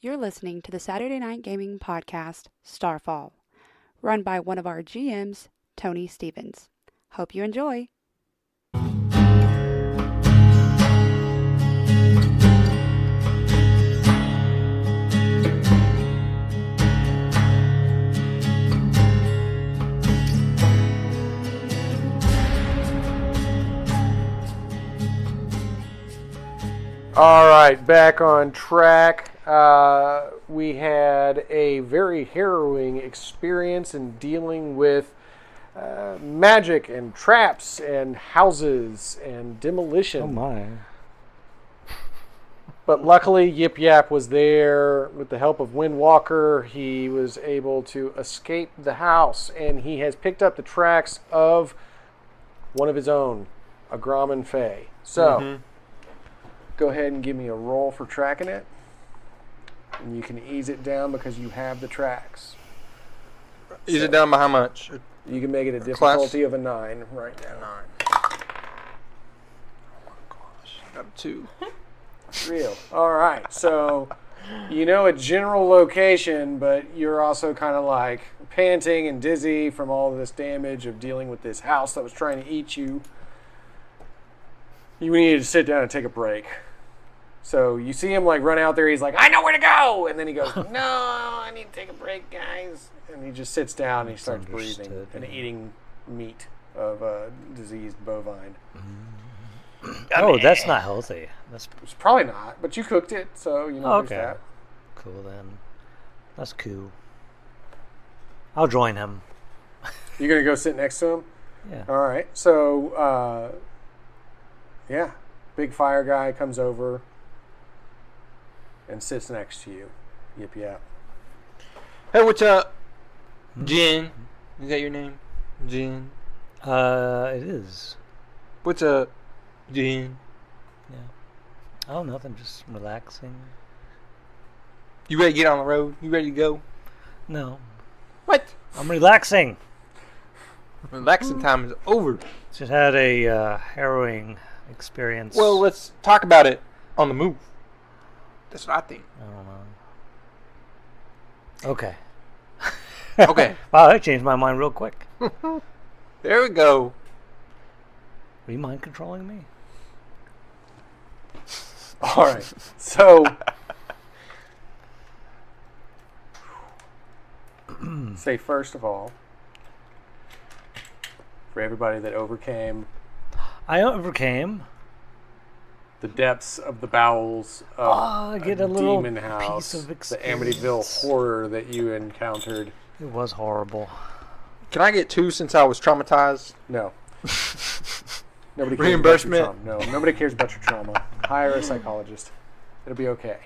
You're listening to the Saturday Night Gaming Podcast, Starfall, run by one of our GMs, Tony Stevens. Hope you enjoy. All right, back on track. We had a very harrowing experience in dealing with magic and traps and houses and demolition. Oh my. But luckily, YipYap was there with the help of Windwalker. He was able to escape the house, and he has picked up the tracks of one of his own, a Gramin Fae. So, go ahead and give me a roll for tracking it. And you can ease it down because you have the tracks. Ease it down by how much? You can make it a difficulty of a 9 right now. 9. Oh my gosh. Got a 2. Real. All right. So, you know a general location, but you're also kind of like panting and dizzy from all of this damage of dealing with this house that was trying to eat you. You needed to sit down and take a break. So you see him like run out there. He's like, I know where to go. And then he goes, no, I need to take a break, guys. And he just sits down and he starts breathing and eating meat of a diseased bovine. Oh, that's not healthy. It's probably not, but you cooked it, so you know there's that. Cool then. That's cool. I'll join him. You're going to go sit next to him? Yeah. All right. So, yeah. Big fire guy comes over and sits next to you. YipYap. Hey, what's up? Jen. Is that your name? Jen. It is. What's up, Jen? Yeah. Oh, nothing. Just relaxing. You ready to get on the road? You ready to go? No. What? I'm relaxing. Relaxing time is over. Just had a harrowing experience. Well, let's talk about it on the move. That's what I think. I don't know. Okay. Okay. Wow, that changed my mind real quick. There we go. Are you mind controlling me? All right. So, say first of all, for everybody that overcame I overcame. the depths of the bowels of I get a little demon house, piece of the experience. Amityville horror that you encountered. It was horrible. Can I get 2 since I was traumatized? No. Nobody cares Reimbursement? About your trauma. No, nobody cares about your trauma. Hire a psychologist. It'll be okay.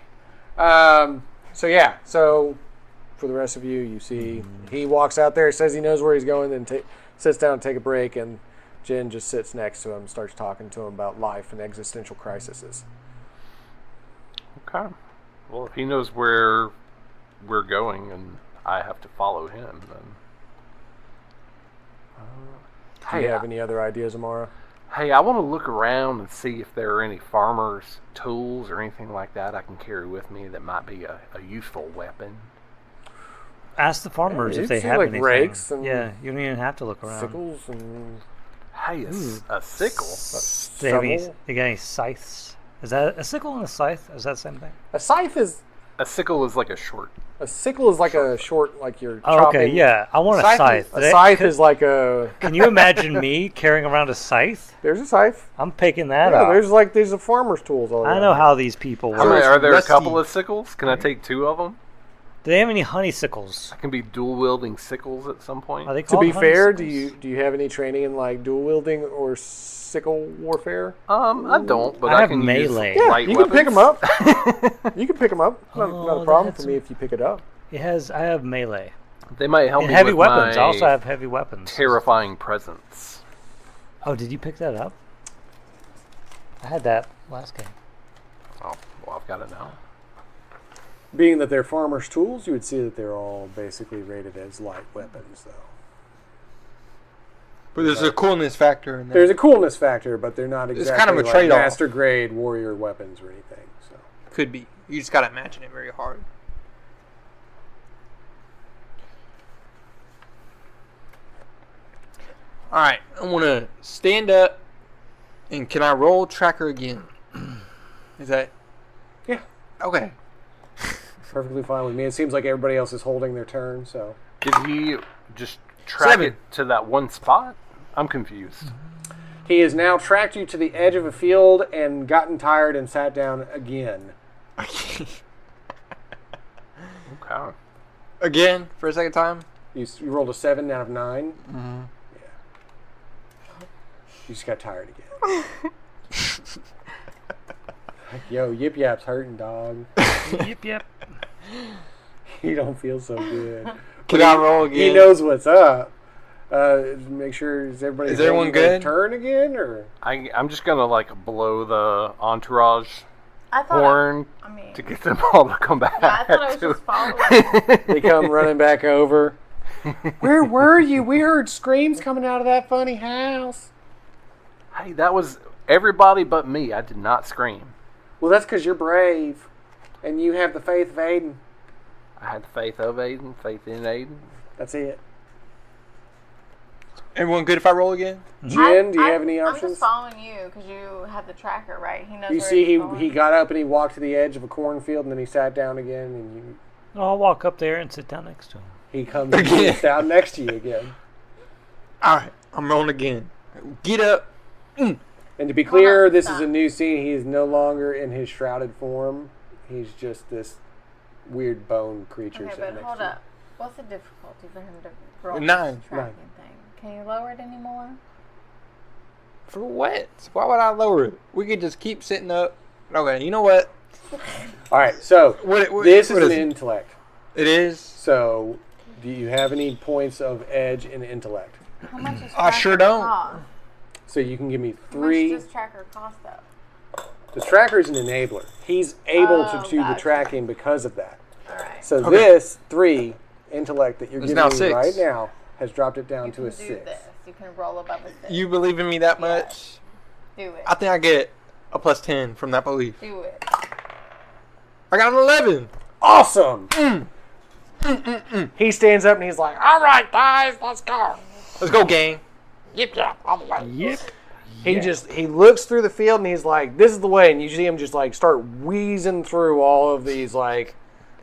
So for the rest of you, you see he walks out there, says he knows where he's going, then sits down to take a break, and Jen just sits next to him, starts talking to him about life and existential crises. Okay. Well, if he knows where we're going and I have to follow him, then... Do you have any other ideas, Amara? Hey, I want to look around and see if there are any farmers' tools or anything like that I can carry with me that might be a useful weapon. Ask the farmers Yeah, if they see, have like, anything. rakes and yeah, you don't even have to look around. Sickles and Hey, a sickle? They have any, shovel? they got any scythes? Is that a sickle and a scythe? Is that the same thing? A scythe is... A sickle is like a short. A sickle is like a short, like you're Oh, chopping. okay, yeah. I want a scythe. A scythe is like a... Can you imagine me carrying around a scythe? There's a scythe. I'm picking that Yeah, up. there's a farmer's tools all I around. know how these people How many, work. are there a rusty. couple of sickles? Can I take 2 of them? Do they have any honeysickles? I can be dual-wielding sickles at some point. Are they To called be fair, honeysickles? do you have any training in like dual wielding or sickle warfare? I don't, but I I have can melee. use Yeah, light you can pick weapons. them up. You can pick them up. Not Oh, a problem that's- for me if you pick it up. I have melee. They might help And me heavy with weapons. my I also have heavy weapons. terrifying presence. Oh, did you pick that up? I had that last game. Oh, well, I've got it now. Being that they're farmer's tools, you would see that they're all basically rated as light weapons, though. But there's a coolness factor in there. There's a coolness factor, but they're not exactly kind of a like trade-off. master grade warrior weapons or anything. So Could be. You just gotta imagine it very hard. Alright, I want to stand up. And can I roll tracker again? Is that... Yeah. Okay. Perfectly fine with me. It seems like everybody else is holding their turn, so. Did he just track it to that one spot? I'm confused. He has now tracked you to the edge of a field and gotten tired and sat down again. Okay. Again, for a second time? You rolled a 7 out of 9. Mm-hmm. Yeah. You just got tired again. Yo, YipYap's hurting, dog. YipYap. He don't feel so good. Can I roll again? He knows what's up. Make sure is everyone holding good? their turn again, or I'm just gonna like blow the entourage I thought horn to get them all to come back. I thought I was just following. they come running back over. Where were you? We heard screams coming out of that funny house. Hey, that was everybody but me. I did not scream. Well, that's because you're brave, and you have the faith of Aiden. I had faith of Aiden, faith in Aiden. That's it. Everyone good if I roll again? Jen, do you have any I'm options? just following you because you have the tracker, right? He knows. You where see, he's going. he got up and he walked to the edge of a cornfield, and then he sat down again, and I'll walk up there and sit down next to him. he comes and sits down next to you again. Alright, I'm rolling again. Get up. And to be clear, this stop. is a new scene. He is no longer in his shrouded form. He's just this weird bone creature Okay, sitting but next hold to you. up. What's the difficulty for him to roll 9. this tracking thing? Can you lower it anymore? For what? Why would I lower it? We could just keep sitting up. Okay, you know what? All right, so this is what an is it? intellect. It is. So, do you have any points of edge in intellect? How much does I tracker sure don't. cost? So you can give me How 3. much does tracker cost though? The tracker is an enabler. He's able to Oh, do the gotcha. tracking because of that. All right. So Okay. this 3 intellect that you're It's giving now me 6. right now has dropped it down You to can a do 6. this. You can roll above a 6. You believe in me that much? do it. I think I get a plus 10 from that belief. Do it. I got an 11. Awesome! He stands up and he's like, all right, guys, let's go. Let's go, gang. YipYap, all the way. Yip. He looks through the field and he's like, this is the way. And you see him just like start wheezing through all of these like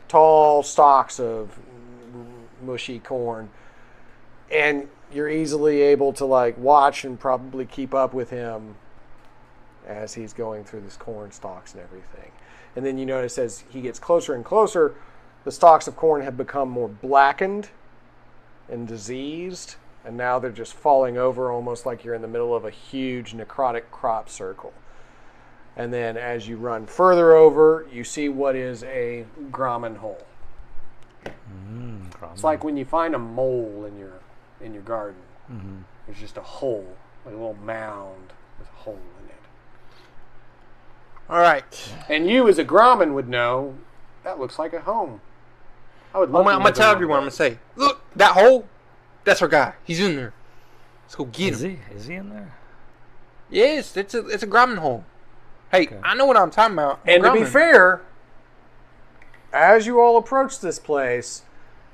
tall stalks of mushy corn. And you're easily able to like watch and probably keep up with him as he's going through this corn stalks and everything. And then you notice as he gets closer and closer, the stalks of corn have become more blackened and diseased. And now they're just falling over almost like you're in the middle of a huge necrotic crop circle. And then as you run further over, you see what is a Gramin hole. It's like when you find a mole in your garden. Mm-hmm. There's just a hole, like a little mound with a hole in it. All right. And you as a Gramin would know, that looks like a home. I would love I'm to going to tell live in everyone, I'm one going of to say, look, that hole, that's our guy. He's in there. Let's go get Is him. he in there? Yes, it's a Gramin hole. Hey, Okay. I know what I'm talking about. And to be Gramin. fair, as you all approach this place,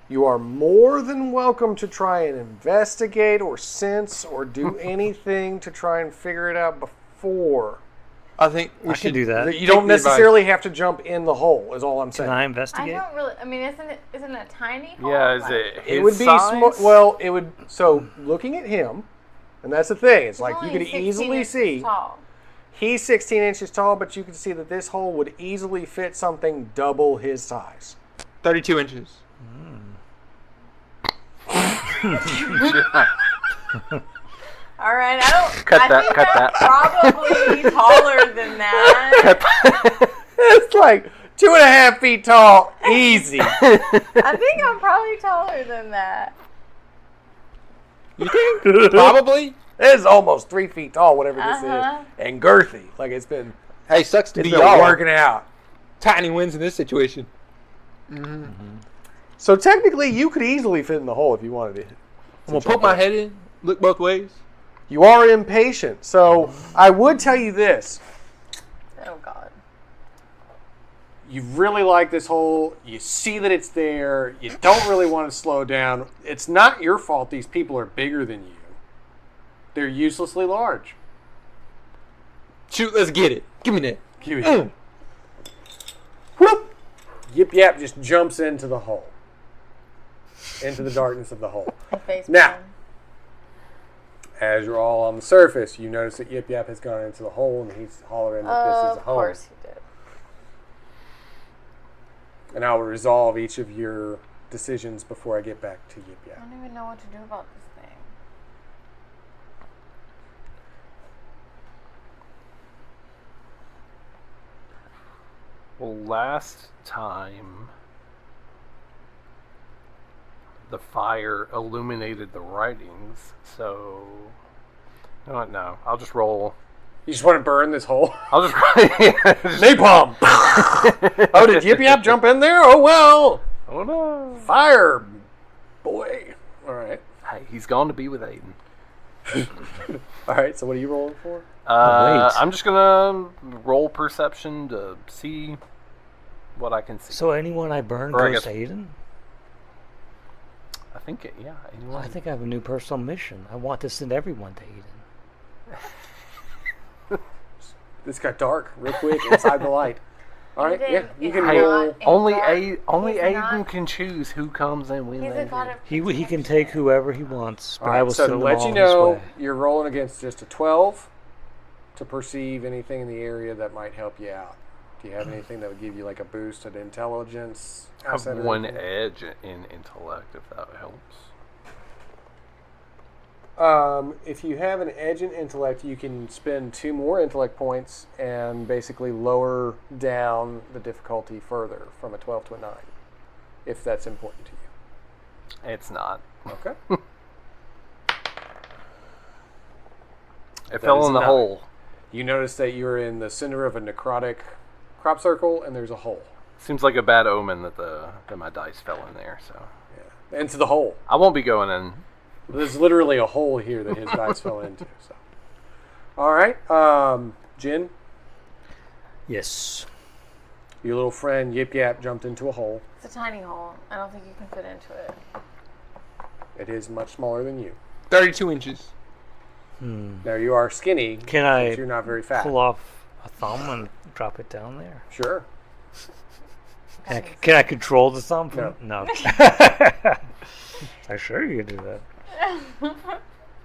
you are more than welcome to try and investigate or sense or do anything to try and figure it out before. I think we I should can do that. You Take don't the advice. necessarily have to jump in the hole, is all I'm Can saying. I I investigate? don't really. I mean, isn't it a tiny hole? Yeah, is Like, it his It would be size? well, it would. So looking at him, and that's the thing. It's he's like you only could 16 easily inches see Tall. he's 16 inches tall, but you can see that this hole would easily fit something double his size. 32 inches. All right, I don't. Cut I that, think cut I'm that. probably taller than that. It's like 2.5 feet tall, easy. I think I'm probably taller than that. You think? Probably. It's almost 3 feet tall, whatever this Uh-huh. is, and girthy. Like it's been Hey, sucks to be been y'all. working out. Tiny wins in this situation. So technically, you could easily fit in the hole if you wanted to. I'm going to put my head in, look both ways. You are impatient, so I would tell you this. Oh God. You really like this hole. You see that it's there. You don't really want to slow down. It's not your fault these people are bigger than you. They're uselessly large. Shoot, let's get it. Give me that. Give it. Whoop! YipYap just jumps into the hole. Into the darkness of the hole. Now, as you're all on the surface, you notice that YipYap has gone into the hole and he's hollering that this is a hole. Of course he did. And I will resolve each of your decisions before I get back to YipYap. I don't even know what to do about this thing. Well, last time the fire illuminated the writings, so you know what? No, I'll just roll. You just want to burn this hole? I'll just Napalm! Oh, did YipYap jump in there? Oh, well. Oh no! Fire, boy. All right. Hey, he's gone to be with Aiden. All right, so what are you rolling for? Wait. I'm just gonna roll perception to see what I can see. So anyone I burn Or I goes guess- to Aiden? I think yeah. Anyone? Well, I think I have a new personal mission. I want to send everyone to Aiden. This got dark real quick inside the light. All right, Aiden yeah, you is can Hey, roll. only God. only He's Aiden not- can choose who comes and when He's they a god do. of He can protection. take whoever he wants, but All I right, will so send to them let all you his know, way. you're rolling against just a 12 to perceive anything in the area that might help you out. Do you have anything that would give you like a boost at intelligence? I have asset or one anything? edge in intellect, if that helps. If you have an edge in intellect, you can spend 2 more intellect points and basically lower down the difficulty further from a 12 to a 9, if that's important to you. It's not. Okay. It fell is in the not. hole. You notice that you're in the center of a necrotic crop circle, and there's a hole. Seems like a bad omen that my dice fell in there. So Yeah. Into the hole. I won't be going in. There's literally a hole here that his dice fell into. So, all right, Jin, Yes. your little friend YipYap jumped into a hole. It's a tiny hole. I don't think you can fit into it. It is much smaller than you. 32 inches. Now you are skinny. Can I but you're not very fat. pull off a thumb and drop it down there? Sure. Can I control the thumb? No. No. I'm sure you can do that.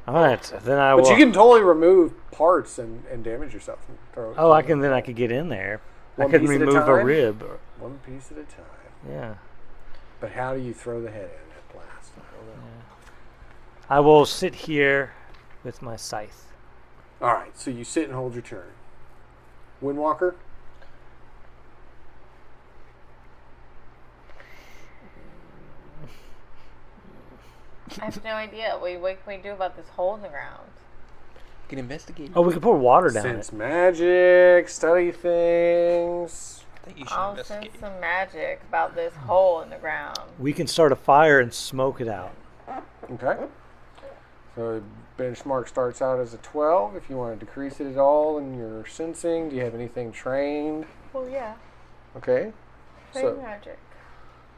All right, then I will. But you can totally remove parts and damage yourself. And throw Oh, I can. Then I could get in there. One I could piece at a remove a time? rib. One piece at a time. Yeah. But how do you throw the head in at blast? I don't know. I will sit here with my scythe. All right, so you sit and hold your turn. Windwalker? I have no idea. What can we do about this hole in the ground? Can investigate. Oh, we can pour water down Sense it. magic, study things. I think you should I'll send investigate. some magic about this hole in the ground. We can start a fire and smoke it out. Okay. So benchmark starts out as a 12. If you want to decrease it at all in your sensing, do you have anything trained? Well, yeah. Okay. Fairy So magic.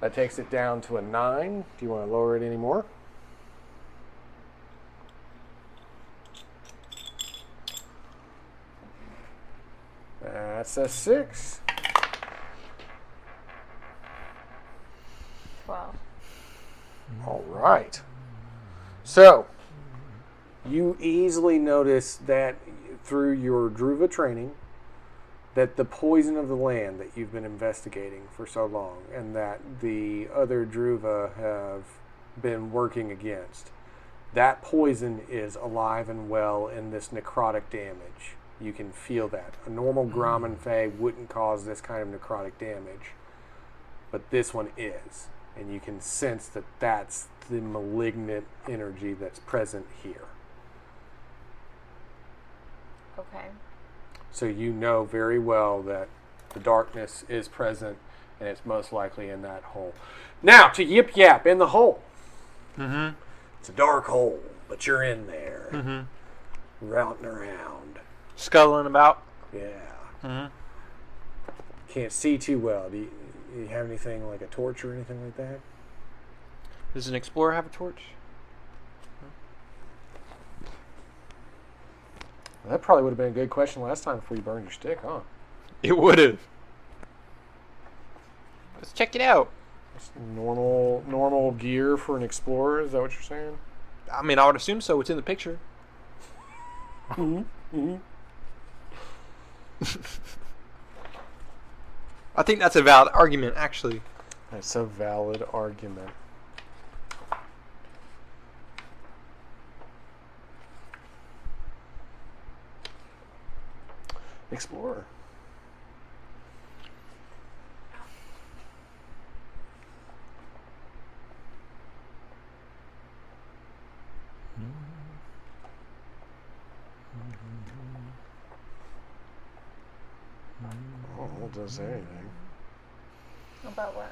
that takes it down to a 9. Do you want to lower it any more? That's a 6. 12. All right. So, you easily notice that through your Druva training, that the poison of the land that you've been investigating for so long and that the other Druva have been working against, that poison is alive and well in this necrotic damage. You can feel that. A normal Gramin Fae wouldn't cause this kind of necrotic damage, but this one is. And you can sense that that's the malignant energy that's present here. Okay. So you know very well that the darkness is present and it's most likely in that hole. Now, to YipYap in the hole. Mm-hmm. It's a dark hole, but you're in there. Mm-hmm. Routing around. Scuttling about. Yeah. Mm-hmm. Can't see too well. Do you have anything like a torch or anything like that? Does an explorer have a torch? That probably would have been a good question last time before you burned your stick, huh? It would have. Let's check it out. It's normal gear for an explorer. Is that what you're saying? I mean, I would assume so. It's in the picture. I think that's a valid argument, actually. That's a valid argument. Explorer. Oh, it does anything. About what?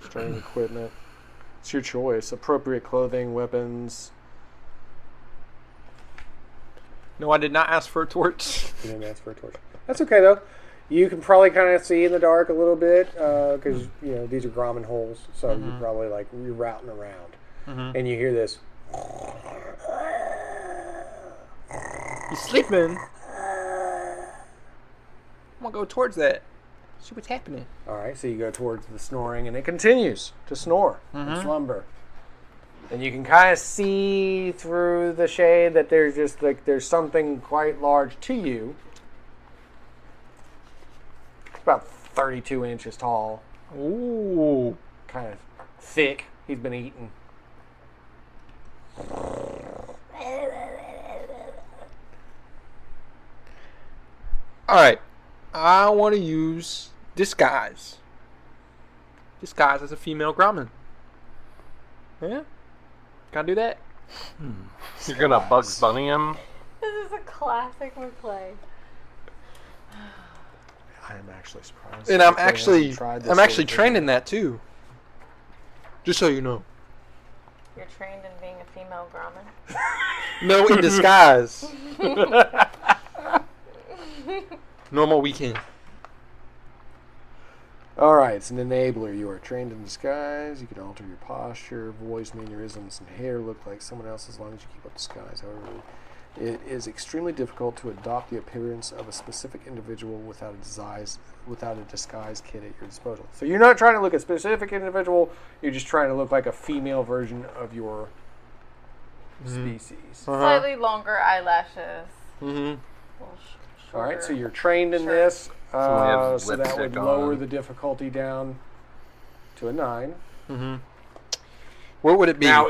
Strange equipment. It's your choice. Appropriate clothing, weapons. No, I did not ask for a torch. You didn't ask for a torch. That's okay though. You can probably kind of see in the dark a little bit because these are Gramin holes, so you're probably like you're routing around, and you hear this. He's sleeping. I'm gonna go towards that. See what's happening. All right, so you go towards the snoring, and it continues to snore and slumber. And you can kind of see through the shade that there's just like there's something quite large to you. It's about 32 inches tall. Ooh. Kind of thick. He's been eaten. Alright. I want to use disguise. Disguise as a female Gramin. Yeah? Can I do that? You're gonna Bugs Bunny him? This is a classic McClay. I am actually surprised. And I'm actually trained in that too. Just so you know. You're trained in being a female Gramin? No, in disguise. Normal weekend. All right, it's an enabler. You are trained in disguise. You can alter your posture, voice, mannerisms, and hair look like someone else as long as you keep up disguise. However, it is extremely difficult to adopt the appearance of a specific individual without a disguise kit at your disposal. So you're not trying to look a specific individual. You're just trying to look like a female version of your species. Slightly longer eyelashes. Mm-hmm. All right, so you're trained in this. Someone has So that would lipstick lower on. the difficulty down to a 9. Mm-hmm. What would it be? Now,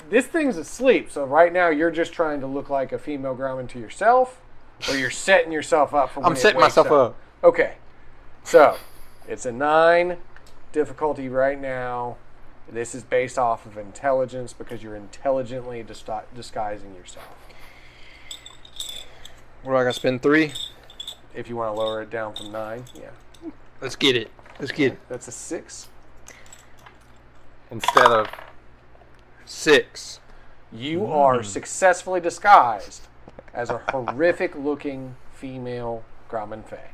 this thing's asleep, so right now you're just trying to look like a female Gramin to yourself, or you're setting yourself up for when I'm it setting wakes myself up. Okay, so it's a 9 difficulty right now. This is based off of intelligence because you're intelligently disguising yourself. What do I got to spend 3? If you want to lower it down from 9, yeah. Let's get it. Let's get it. That's a 6. Instead of 6. You are successfully disguised as a horrific-looking female Gramin Fae.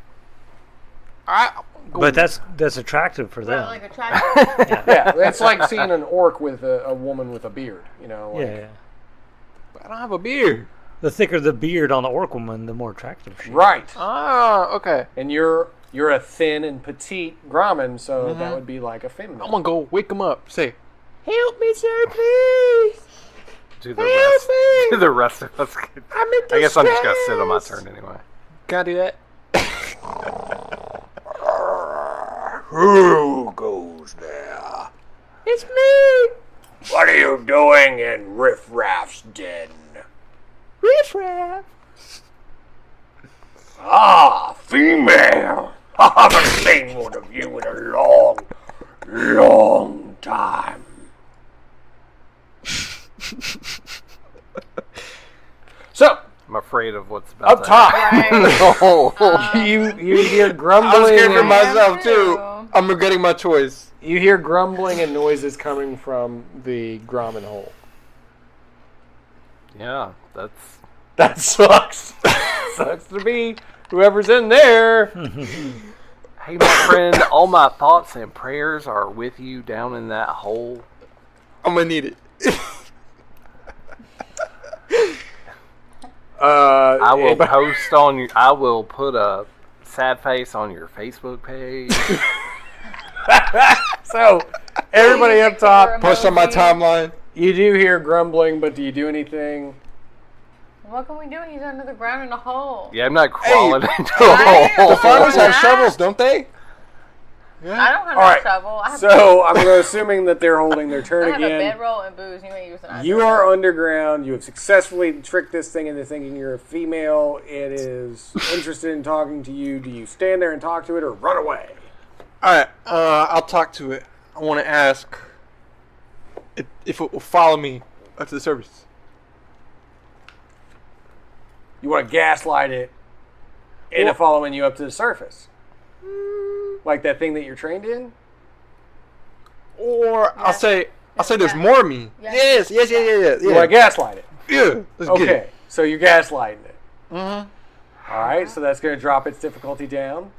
But that's attractive for them. Well, like attractive. Yeah, it's like seeing an orc with a woman with a beard. Like, yeah. I don't have a beard. The thicker the beard on the orc woman, the more attractive she is. Right. Ah, okay. And you're a thin and petite Gramin, so that would be like a feminine. I'm gonna go wake him up. Say, "Help me, sir, please." do the rest of us. I'm in I guess I'm just gonna distress. sit on my turn anyway. Can I do that? Who goes there? It's me, What are you doing in Riff Raff's den? Riff Raff. Ah, female! I haven't seen one of you in a long, long time. So, I'm afraid of what's about up to top, Right. you hear I was grumbling. scared for and- myself too. too. I'm regretting my choice. You hear grumbling and noises coming from the Gramin hole. Yeah, That sucks. Sucks to be whoever's in there. Hey, my friend, all my thoughts and prayers are with you down in that hole. I'm gonna need it. I will anybody- post on your. I will put a sad face on your Facebook page. So, everybody up top, Post on my timeline. you do hear grumbling, but do you do anything? What can we do? He's under the ground in a hole. Yeah, I'm not crawling into a Right? hole. The farmers have shovels, don't they? I don't have All no right. shovel. I have So, I'm assuming that they're holding their I turn have a again. bedroll and booze. You ain't using You are underground. You have successfully tricked this thing into thinking you're a female. It is interested in talking to you. Do you stand there and talk to it or run away? Alright, I'll talk to it. I want to ask if it will follow me up to the surface. You want to gaslight it into following you up to the surface. Like that thing that you're trained in? Or I'll Yes. say there's Yeah. more of me. Yes. Yes. You want to gaslight it. Yeah. Let's get Okay, it. so you're gaslighting it. Mm-hmm. All right, so that's going to drop its difficulty down.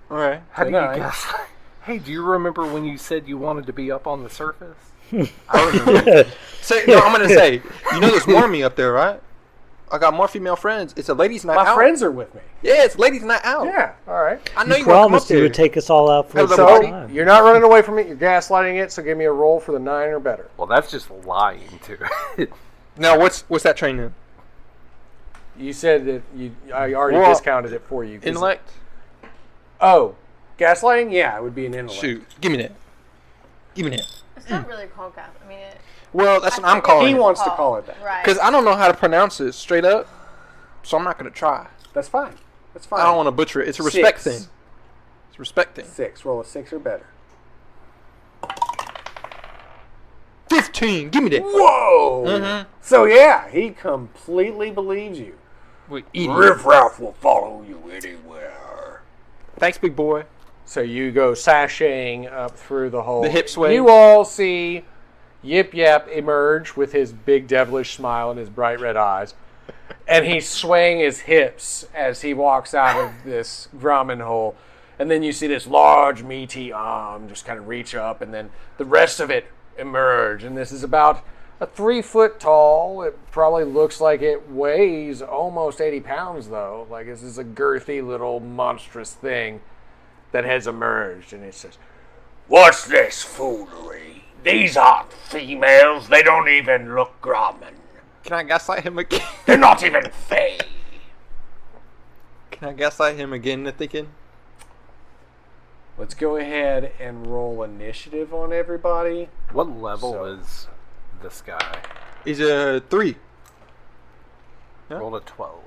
Alright. How do you Tonight. guess? Hey, do you remember when you said you wanted to be up on the surface? I remember. I'm gonna say, there's more of me up there, right? I got more female friends. It's a ladies' night My out. friends are with me. Yeah, it's ladies' night out. Yeah, all right. I know You you want to come up promised you there. would take us all out for a Hello, good buddy. So, time. you're not running away from it. You're gaslighting it, so give me a roll for the 9 or better. Well, that's just lying to it. Now, what's that train in? You said that I already Well, discounted it for you. 'cause- Intellect. Oh, gaslighting? Yeah, it would be an intellect. Shoot, give me that. Give me that. It's not really called gas. I mean, Well, that's what I'm He calling it. wants to call it that. Right. Because I don't know how to pronounce it straight up, so I'm not gonna try. That's fine. That's fine. I don't want to butcher it. It's a respect 6. thing. It's a respect thing. 6. Roll a 6 or better. 15. Give me that. Whoa! Mhm. So yeah, he completely believes you. Wait, idiot. Riffraff will follow you anywhere. Thanks, big boy. So you go sashaying up through the hole. The hip sway. You all see YipYap emerge with his big devilish smile and his bright red eyes. And he's swaying his hips as he walks out of this Gramin hole. And then you see this large, meaty arm just kind of reach up, and then the rest of it emerge. And this is about a 3 foot tall. It probably looks like it weighs almost 80 pounds, though. Like this is a girthy little monstrous thing that has emerged. And it says, "What's this foolery? These aren't females. They don't even look Gramin. Can I gaslight him again? They're not even Fae." Can I gaslight him again into thinking? Let's go ahead and roll initiative on everybody. What level So- is this guy? He's a 3. Yeah. Roll a 12.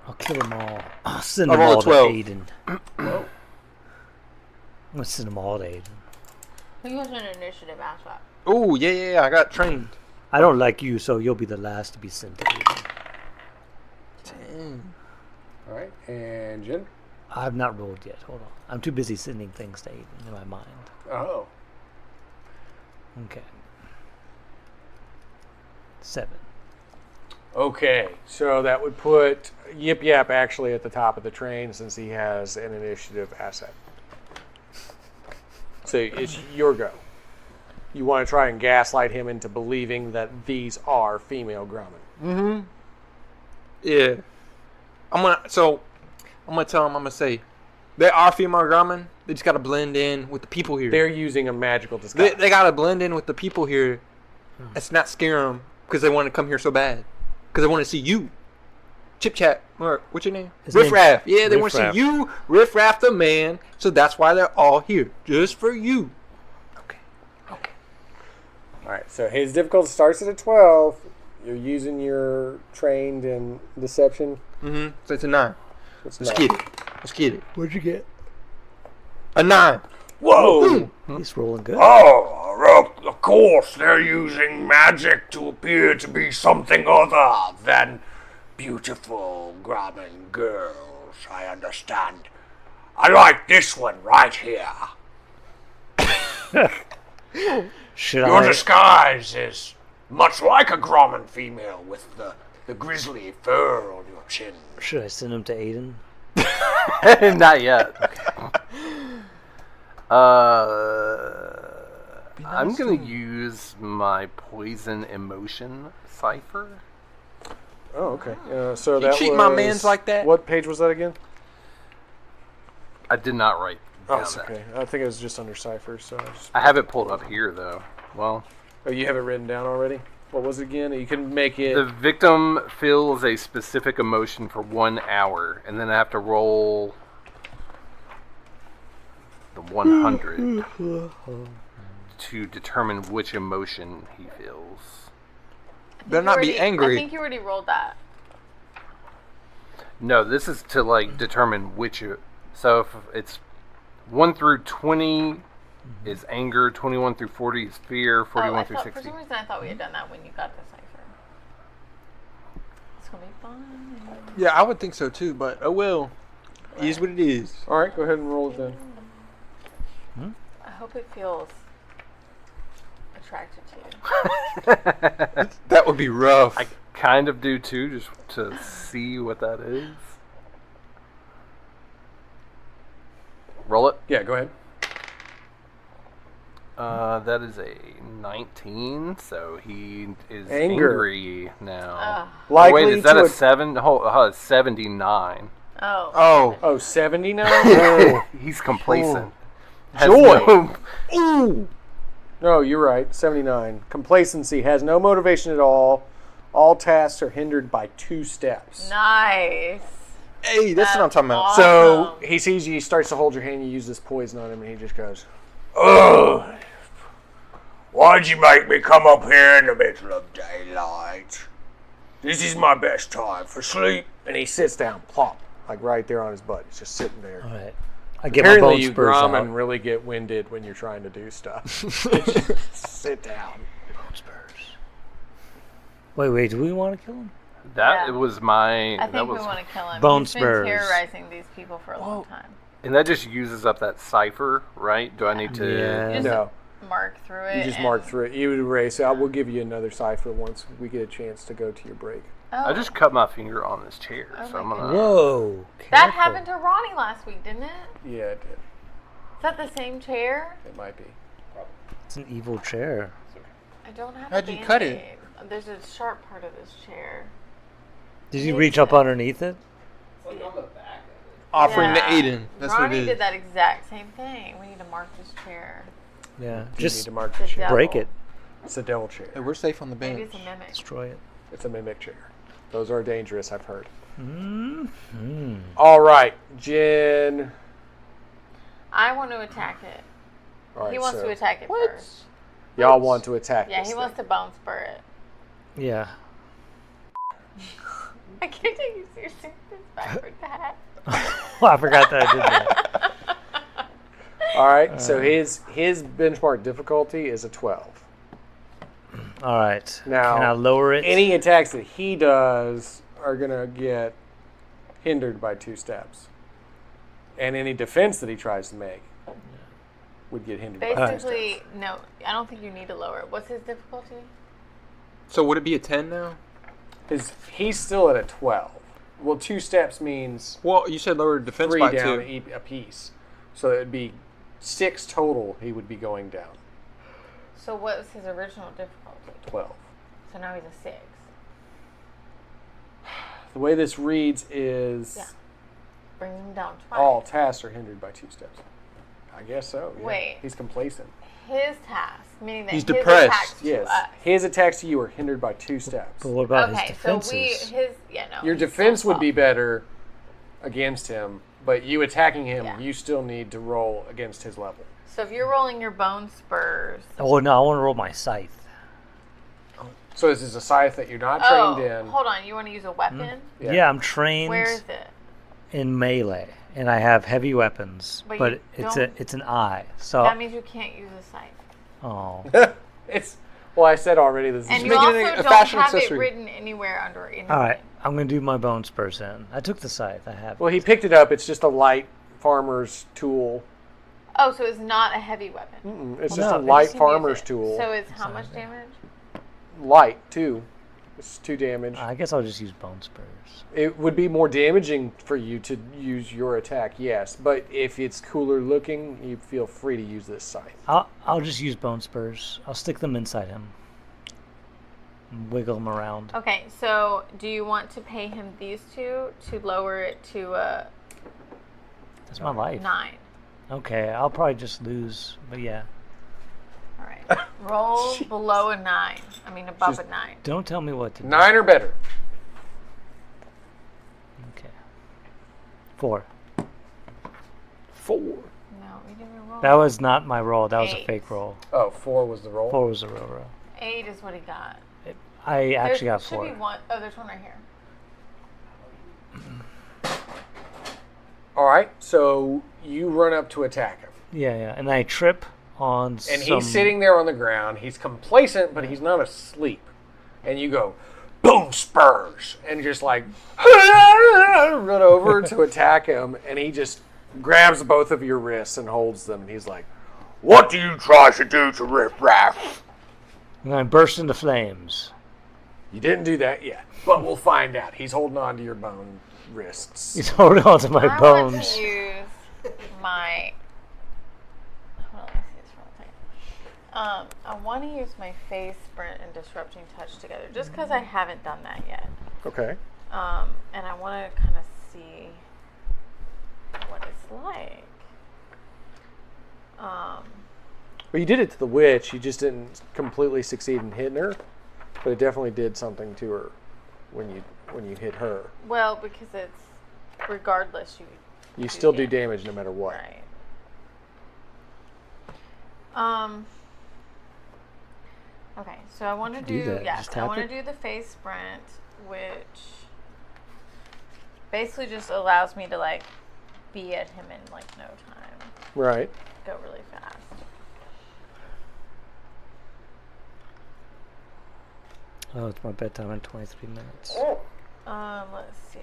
I'll kill them all. I'll send I'll them roll a all to 12. Aiden. I'm gonna send them all to Aiden. Who has an initiative asset? Oh, yeah. I got trained. I don't like you, so you'll be the last to be sent to Aiden. Dang. All right, and Jen. I've not rolled yet. Hold on. I'm too busy sending things to Aiden in my mind. Oh, Okay. 7. okay. So that would put YipYap actually at the top of the train since he has an initiative asset. So it's your go. You want to try and gaslight him into believing that these are female Gramin. Yeah. I'm gonna tell him, I'm gonna say, they are female Gramin. They just gotta blend in with the people here. They're using a magical disguise. They gotta blend in with the people here. It's not scare them because they want to come here so bad. Because they want to see you. Chip Chat. Or, what's your name? His name's Riff Raff. Yeah, they want to Riff see you, Riff Raff the man. So that's why they're all here. Just for you. Okay. All right, so his difficulty starts at a 12. You're using your trained in deception. Mm-hmm. So it's a 9. It's Let's not- get it. Let's get it. What'd you get? A 9. Whoa! He's rolling good. Oh, of course, they're using magic to appear to be something other than beautiful Gramin girls. I understand. I like this one right here. Should Your I? disguise is much like a Gramin female with the grisly fur on your chin. Should I send him to Aiden? Not yet. I'm gonna use my poison emotion cipher. Oh, okay. So You that treat was... my mans like that? What page was that again? I did not write Oh, down it's that. okay. I think it was just under cipher, so... I have it pulled up here, though. Well, Oh, you have it written down already? What was it again? You can make it... the victim feels a specific emotion for 1 hour, and then I have to roll the 100 to determine which emotion he feels. Better not be angry. I think you already rolled that. No, this is to like determine which. So if it's 1 through 20 is anger, 21 through 40 is fear, 41 through 60. For some reason, I thought we had done that when you got the cipher. It's gonna be fun. Yeah, I would think so too, but oh well. It is what it is. All right, go ahead and roll it then. I hope it feels attractive to you. That would be rough. I kind of do too, just to see what that is. Roll it. Yeah, go ahead. That is a 19, so he is Anger. angry now. Likely Wait, is that to a 7? 79. Oh. Oh. Oh, 79? He's complacent. Oh. Has Joy. no- Ooh! No, you're right. 79. Complacency has no motivation at all. All tasks are hindered by 2 steps. Nice. Hey, that's what I'm talking about. awesome. So he sees you, he starts to hold your hand, you use this poison on him, and he just goes, "Ugh! Why'd you make me come up here in the middle of daylight? This is my best time for sleep." And he sits down, plop, like right there on his butt. He's just sitting there. All right. I get my Apparently bone you spurs Gramin out. really get winded when you're trying to do stuff. Sit down. Bone spurs. Wait. Do we want to kill him? That Yeah. was my. I that think we was, want to kill him. Bone He's spurs. been terrorizing these people for a long time. and that just uses up that cipher, right? Do I need to? Yeah. Just No, mark through it. you just and- mark through it. You would erase it. I will give you another cipher once we get a chance to go to your break. Oh. I just cut my finger on this chair, so I'm my gonna. Whoa. That careful. happened to Ronnie last week, didn't it? Yeah, it did. Is that the same chair? It might be. It's an evil chair. I don't have How'd a you cut it? Band-Aid. There's a sharp part of this chair. Did you reach up underneath it? Offering to Yeah. Aiden. That's Ronnie what it is. did that exact same thing. We need to mark this chair. Yeah. You need Just to mark The the chair. devil. break it. It's a devil chair. Hey, we're safe on the Maybe bench. it's a mimic. Destroy it. It's a mimic chair. Those are dangerous, I've heard. Mm-hmm. All right, Jen. I want to attack it. All right, He wants so to attack it first. y'all want to attack Yeah, this he wants thing. to bone spur it. Yeah. I can't take you seriously with this backward hat. Well, I forgot that I did that. All right, so his benchmark difficulty is a 12. All right. Now, can I lower it? Any attacks that he does are going to get hindered by 2 steps. And any defense that he tries to make would get hindered by 2 steps. Basically, no, I don't think you need to lower it. What's his difficulty? So would it be a 10 now? He's still at a 12. Well, 2 steps means Well, you said lower defense 3 by down 2. a piece. So it would be 6 total he would be going down. So what was his original difficulty? 12. So now he's a 6. The way this reads is Yeah. Brings him down twice. all tasks are hindered by 2 steps. I guess so. Yeah. Wait. He's complacent. His task, meaning that He's his depressed. attacks to Yes. us. His attacks to you are hindered by 2 steps. But what about his Okay, so defenses? Your he's defense still would be fault. better against him, but you attacking him, Yeah. you still need to roll against his level. So if you're rolling your bone spurs. Oh, no, I want to roll my scythe. So this is a scythe that you're not Oh, trained in. hold on. You want to use a weapon? Yeah, I'm trained Where is it? in melee, and I have heavy weapons, But but you it's don't- it's an eye. So, That means you can't use a scythe. oh, It's well, I said already. This And is you making also it a don't fashion have accessory. it written anywhere under anything. all right. I'm gonna do my bone spurs in. I took the scythe. I have. well, he picked it up. It's just a light farmer's tool. Oh, so it's not a heavy weapon. It's Well, just no, a it's- light You can use farmer's it. tool. So it's how much damage? Light too. It's 2 damage. I guess I'll just use bone spurs. It would be more damaging for you to use your attack, yes. But if it's cooler looking, you feel free to use this scythe. I'll just use bone spurs. I'll stick them inside him. wiggle him around. Okay, so do you want to pay him these 2 to lower it to That's my life. 9? Okay, I'll probably just lose, but yeah. All right. Roll below a 9. I mean, above a 9. Don't tell me what to do. 9 or better. Okay. 4. 4. No, we didn't roll. That was not my roll. That was a 8. fake roll. Oh, 4 was the roll? 4 was a real roll. 8 is what he got. I actually got Should 4. be one. Oh, there's one right here. All right, so you run up to attack him. Yeah. And I trip on And he's sitting there on the ground. He's complacent, but he's not asleep. And you go, boom, spurs. And just like, run over to attack him. And he just grabs both of your wrists and holds them. And he's like, what do you try to do to riff-raff? And I burst into flames. You didn't do that yet, but we'll find out. He's holding on to your bone wrists. He's holding on to my I bones. want to use my. Hold on, let me see this for a second. I want to use my phase sprint and disrupting touch together, just because I haven't done that yet. Okay. And I want to kind of see what it's like. Well, you did it to the witch. You just didn't completely succeed in hitting her, but it definitely did something to her when you hit her. Well, because it's regardless, You still do damage no matter what. Right. Okay, so I want to do do that. yes, Just I tap want to it? do the phase sprint, which basically just allows me to like be at him in like no time. Right. Go really fast. Oh, it's my bedtime in 23 minutes. Let's see.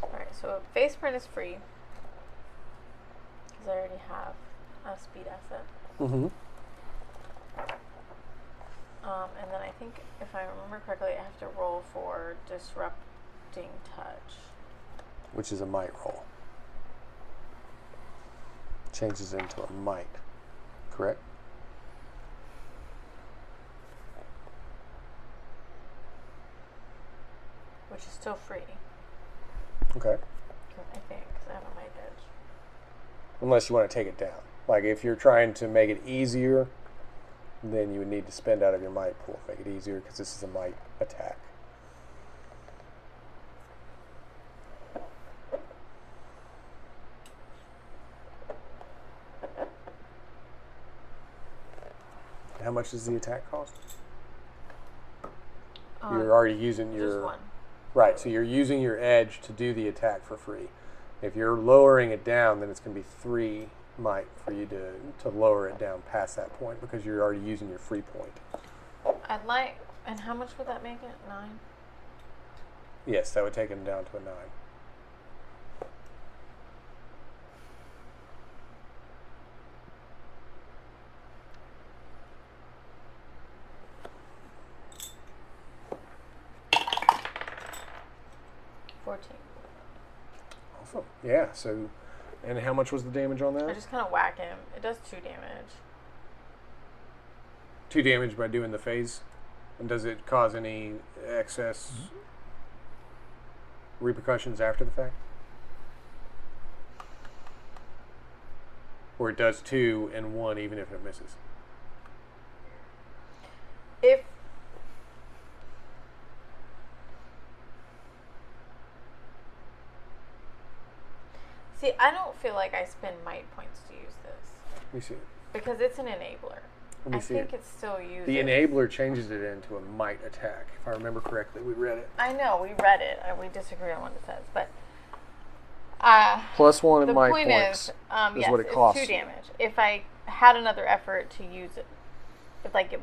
Alright, so phase sprint is free. Because I already have a speed asset. Mm-hmm. And then I think, if I remember correctly, I have to roll for disrupting touch. Which is a might roll. Changes into a might. Correct? Which is still free, Okay. I think, because I have a might edge. Unless you want to take it down. Like if you're trying to make it easier, then you would need to spend out of your might pool to make it easier because this is a might attack. How much does the attack cost? You're already using your... Just one. Right, so you're using your edge to do the attack for free. If you're lowering it down, then it's going to be 3 might for you to lower it down past that point because you're already using your free point. I'd like, and how much would that make it? 9? Yes, that would take him down to a 9. Awesome. Yeah, so, and how much was the damage on I that? just kind of whack him. It does 2 damage. 2 damage by doing the phase? And does it cause any excess repercussions after the fact? Or it does 2 and 1 even if it misses? If See, I don't feel like I spend might points to use this Let me see it. because it's an enabler. Let me I see think it. it's still used. The enabler changes it into a might attack. If I remember correctly, we read it. I know, we read it. We disagree on what it says, but +1 the in might point points is, is yes, what it it's costs. 2 damage. If I had another effort to use it,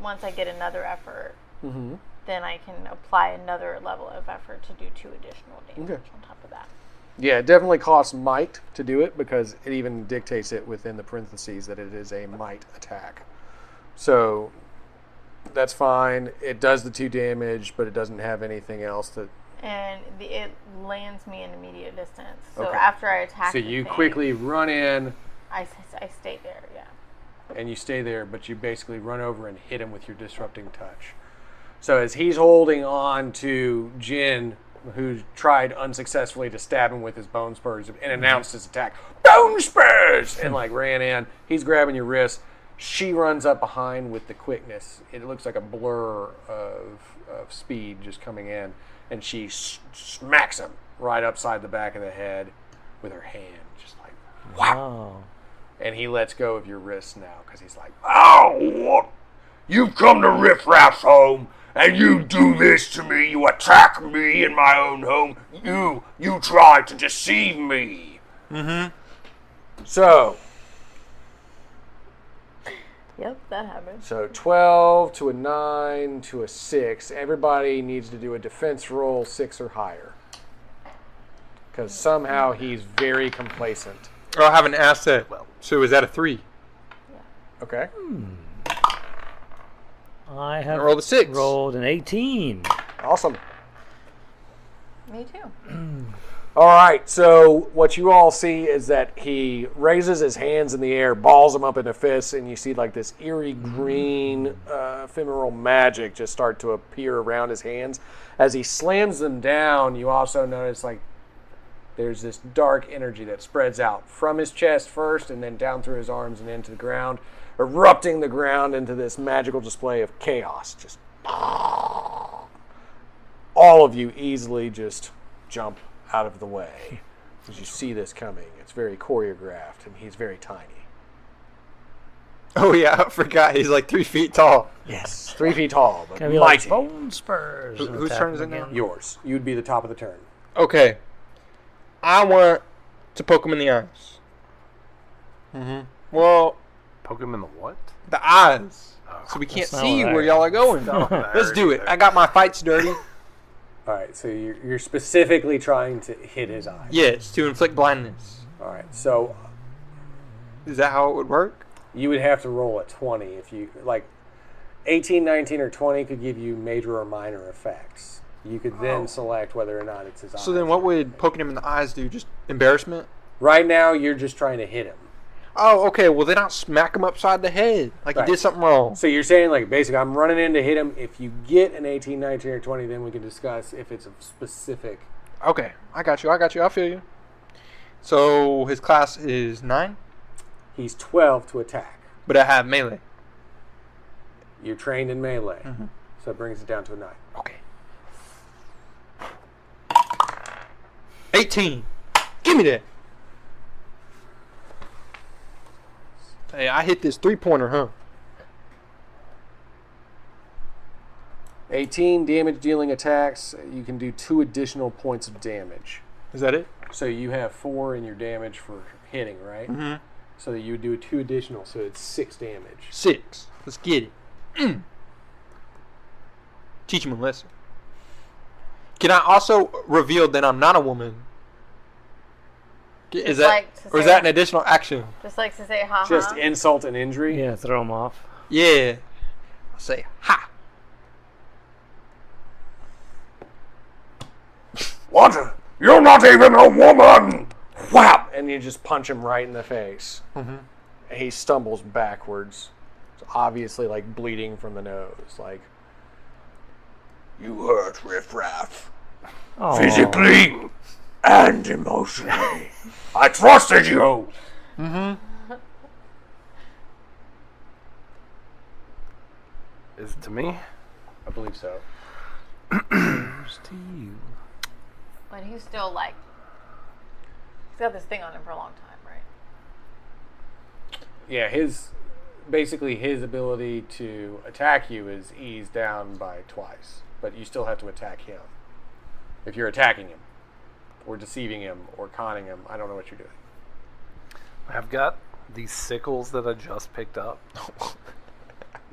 once I get another effort, Mm-hmm. then I can apply another level of effort to do 2 additional damage Okay. on top of that. Yeah, it definitely costs might to do it because it even dictates it within the parentheses that it is a might attack. So that's fine. It does the 2 damage, but it doesn't have anything else that... And it lands me in immediate distance. So Okay. after I attack So the you thing, quickly run in, I stay there, yeah. and you stay there, but you basically run over and hit him with your disrupting touch. So as he's holding on to Jin, who tried unsuccessfully to stab him with his bone spurs and announced his attack, bone spurs, and like ran in. He's grabbing your wrist. She runs up behind with the quickness. It looks like a blur of speed just coming in, and she smacks him right upside the back of the head with her hand, just like wow. Wow. And he lets go of your wrist now because he's like, "Oh, what? You've come to Riff Raff's home, and you do this to me. You attack me in my own home. You try to deceive me." Mm-hmm. So Yep, that happens. 12 to a 9 to a 6. Everybody needs to do a defense roll 6 or higher. Because somehow he's very complacent. Or I'll have an asset. So is that a 3? Okay. I have rolled a 6. rolled an 18. Awesome. Me too. All right, so what you all see is that he raises his hands in the air, balls them up in a fist, and you see like this eerie green ephemeral magic just start to appear around his hands. As he slams them down, you also notice like there's this dark energy that spreads out from his chest first and then down through his arms and into the ground, erupting the ground into this magical display of chaos. Just all of you easily just jump out of the way as you see this coming. It's very choreographed, and he's very tiny. Oh yeah, I forgot. He's like 3 feet tall. Yes, 3 feet tall, but Can be like mighty. bone spurs. Whose turn is it now? Yours. You'd be the top of the turn. Okay. I want to poke him in the eyes. Mm-hmm. Well, Poke him in the what? the eyes. So we can't That's not see what I where y'all are going. Not what I Let's heard do it. either. I got my fights dirty. All right, so you're specifically trying to hit his eye. Yes, to inflict blindness. All right, so Is that how it would work? you would have to roll a 20 if you like 18, 19, or 20 could give you major or minor effects. You could then select whether or not it's his eyes. So then what would poking him in the eyes do? Just embarrassment? Right now, you're just trying to hit him. Oh, okay. Well, then I'll smack him upside the head. Like Right. he did something wrong. So you're saying, like, basically, I'm running in to hit him. If you get an 18, 19, or 20, then we can discuss if it's a specific. Okay. I got you. I feel you. So his class is 9, He's 12 to attack. but I have melee. You're trained in melee. So it brings it down to a 9. Okay. 18. Give me that. Hey, I hit this 3-pointer, huh? 18 damage dealing attacks. You can do 2 additional points of damage. Is that it? So you have 4 in your damage for hitting, right? Mm-hmm. So that you would do 2 additional, so it's 6 damage. 6. Let's get it. Teach him a lesson. Can I also reveal that I'm not a woman? Is Just that like to or is say- that an additional action? Just likes to say ha Just ha. insult and injury. Yeah, throw him off. Yeah. I'll say ha. What? You're not even a woman! Whap! And you just punch him right in the face. He stumbles backwards. It's obviously like bleeding from the nose. Like, you hurt, Riff Raff. Oh, Physically and emotionally. I trusted you! Is it to me? I believe so. to you. But he's still like, he's got this thing on him for a long time, right? Yeah, basically his ability to attack you is eased down by twice. But you still have to attack him. If you're attacking him, or deceiving him, or conning him, I don't know what you're doing. I've got these sickles that I just picked up.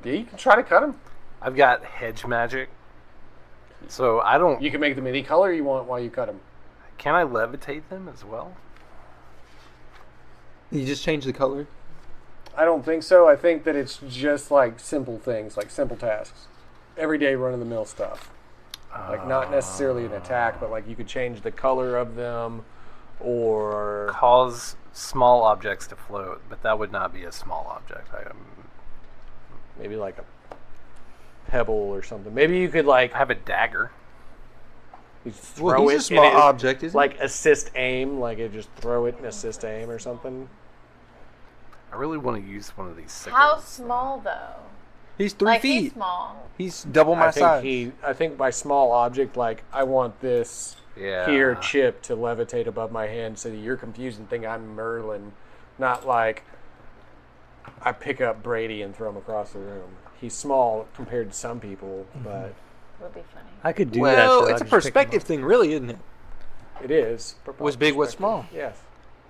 Yeah, you can try to cut him. I've got hedge magic. So I don't. You can make them any color you want while you cut them. Can I levitate them as well? You just change the color. I don't think so. I think that it's just like simple things, like simple tasks. Everyday run-of-the-mill stuff. Like not necessarily an attack, but like you could change the color of them or... Cause small objects to float, but that would not be a small object. Maybe like a pebble or something. Maybe you could like... have a dagger. You just throw Well, it he's a small and object, isn't like assist aim, like it just throw it and assist aim or something. I really want to use one of these sickles. How small though? he? He's 3 Like feet. he's small. He's double my size. I think by small object, like I want this Yeah. here chip to levitate above my hand so that you're confused and think I'm Merlin, not like I pick up Brady and throw him across the room. He's small compared to some people, but Would be funny. I could do that. Well, so I it's a just pick 'em perspective up. thing, really, isn't it? it is. What's big, what's small. Yes.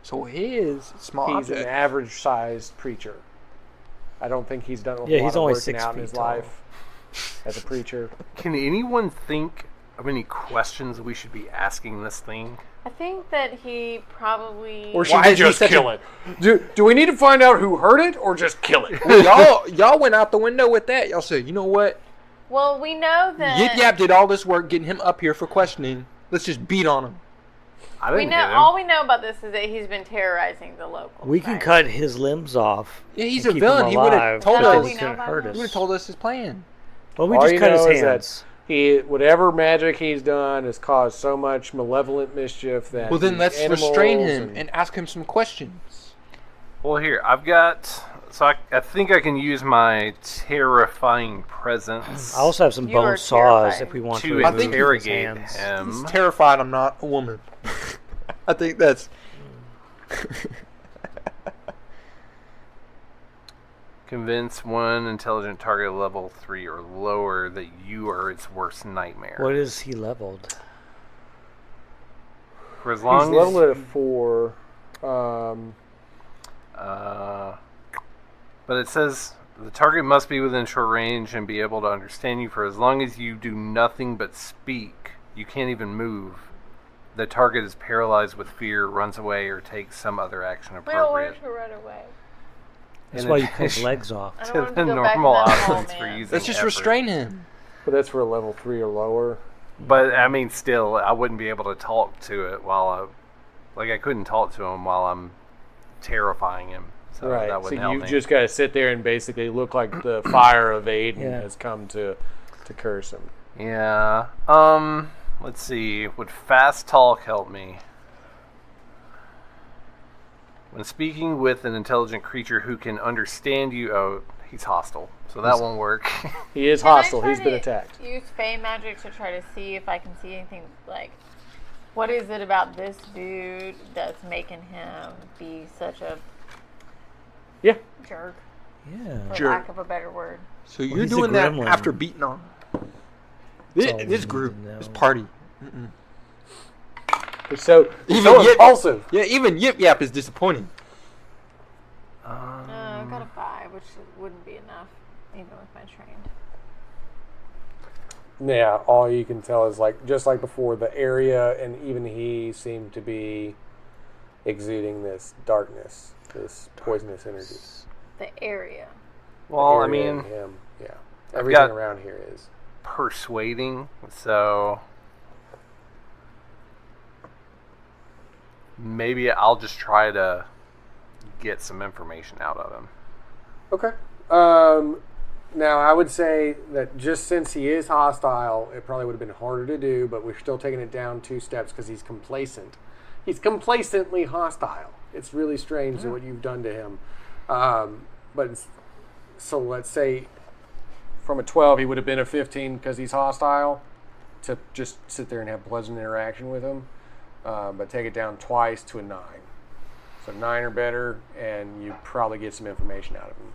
So his small He's an object. average-sized preacher. I don't think he's done a Yeah, lot he's of only working 6 out in feet his tall. life as a preacher. Can anyone think of any questions we should be asking this thing? I think that he probably. Or should Why we is he just such kill a- it? Do we need to find out who hurt it or just kill it? y'all went out the window with that. Y'all said, you know what? Well, we know that. YipYap did all this work getting him up here for questioning. Let's just beat on him. I We didn't know hit him. all we know about this is that he's been terrorizing the locals. We can right? cut his limbs off. Yeah, he's and a keep him villain. He would've alive told because us. it's We know gonna about hurt him. us. He would have told us his plan. Well, we All just you cut his know is that hands. whatever magic he's done has caused so much malevolent mischief that. Well, then these let's restrain animals him and ask him some questions. Well, here, I've got... So I think I can use my terrifying presence I also have some You are bone saws terrified. if we want to to I remove think his interrogate hands. him. He's terrified I'm not a woman. I think that's... Convince one intelligent target level 3 or lower that you are its worst nightmare. What is he leveled? For as He's long leveled as... at a 4. But it says the target must be within short range and be able to understand you for as long as you do nothing but speak. You can't even move. The target is paralyzed with fear, runs away, or takes some other action We don't want appropriate. him to run away. That's In why you cut his addition legs off. I to don't want the him to go back in normal that hole, options for man. using Let's just effort. restrain him. But that's for a level 3 or lower. But I mean, still, I wouldn't be able to talk to it I couldn't talk to him while I'm terrifying him. So Right. that So wouldn't help you me. just got to sit there and basically look like the fire of Aiden Yeah. has come to curse him. Yeah. Let's see. Would fast talk help me? When speaking with an intelligent creature who can understand you, oh, he's hostile, so that won't work. He is Can I hostile. try He's been to attacked. Use Fey magic to try to see if I can see anything like. What is it about this dude that's making him be such a Yeah. jerk, Yeah. for Jerk. lack of a better word? So you're he's a doing that gremlin. after beating on him. That's all we This need group, to know. this party. They're so Even Yip- impulsive. Yeah, even YipYap is disappointing. I got a 5, which wouldn't be enough, even with my trained. Yeah, all you can tell is like just like before, the area and even he seemed to be exuding this darkness, this poisonous energy. The area. Well, I Area mean, and him, yeah, everything got- around here is. persuading, so maybe I'll just try to get some information out of him. Okay. Now I would say that just since he is hostile, it probably would have been harder to do, but we're still taking it down 2 steps because he's complacent. He's complacently hostile. It's really strange what you've done to him. So let's say from a 12, he would have been a 15 because he's hostile, to just sit there and have pleasant interaction with him. But take it down twice to a 9. So 9 or better, and you probably get some information out of him.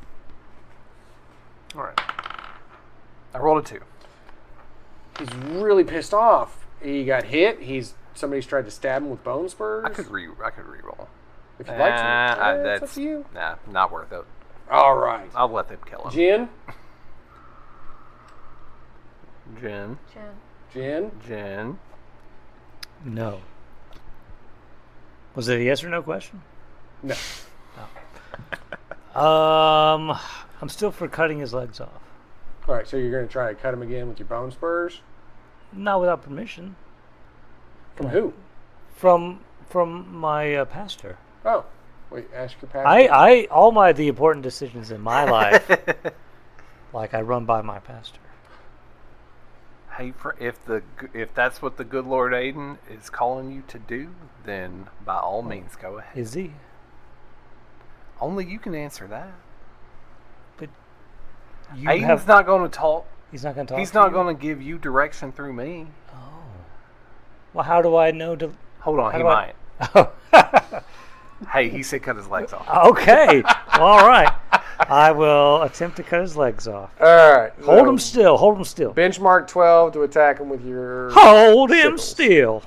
All right. I rolled a 2. He's really pissed off. He got hit. Somebody's tried to stab him with bone spurs. I could re-roll. If you'd like to. It's That's up to you. Nah, not worth it. All right. I'll let them kill him. Jin. Jen. Jen. Jin. Jen. No. Was it a yes or no question? No. I'm still for cutting his legs off. All right, so you're going to try to cut him again with your bone spurs? Not without permission. From who? From my pastor. Oh, wait, ask your pastor. I all the important decisions in my life, like I run by my pastor. Hey, if that's what the good Lord Aiden is calling you to do, then by all means go ahead. Is he? Only you can answer that. But Aiden's not going to talk. He's not going to talk. He's not going to give you direction through me. Oh. Well, how do I know to? Hold on, he might. Oh. Hey, he said cut his legs off. Okay. Well, all right. I will attempt to cut his legs off. All right. Hold him still. Hold him still. Benchmark 12 to attack him with your... Hold him sickles. still.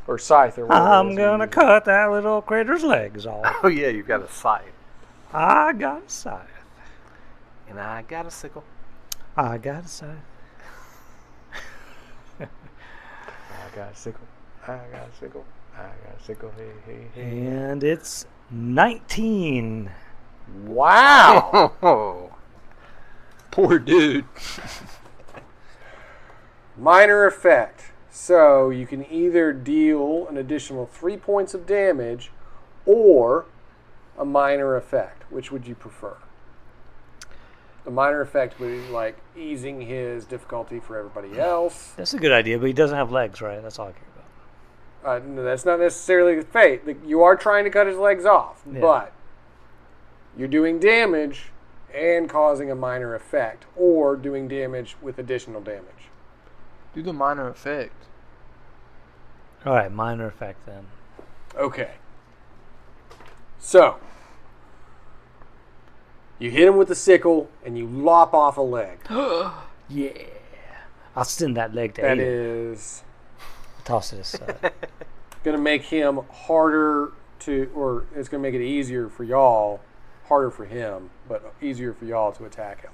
Or scythe or whatever. I'm going to cut that little critter's legs off. Oh, yeah, you've got a scythe. I got a scythe. And I got a sickle. I got a scythe. I got a sickle. I got a sickle. I got a sickle. Hey, hey, hey. And it's 19. Wow. Oh. Poor dude. Minor effect. So you can either deal an additional 3 points of damage or a minor effect. Which would you prefer? The minor effect would be like easing his difficulty for everybody else. That's a good idea, but he doesn't have legs, right? That's all I care about. No, that's not necessarily the fate. You are trying to cut his legs off, Yeah. but you're doing damage and causing a minor effect, or doing damage with additional damage. Do the minor effect. All right, minor effect then. Okay. So, you hit him with the sickle, and you lop off a leg. Yeah. I'll send that leg to That Aiden. is Toss it aside. going to make him harder to, or it's going to make it easier for y'all, harder for him, but easier for y'all to attack him.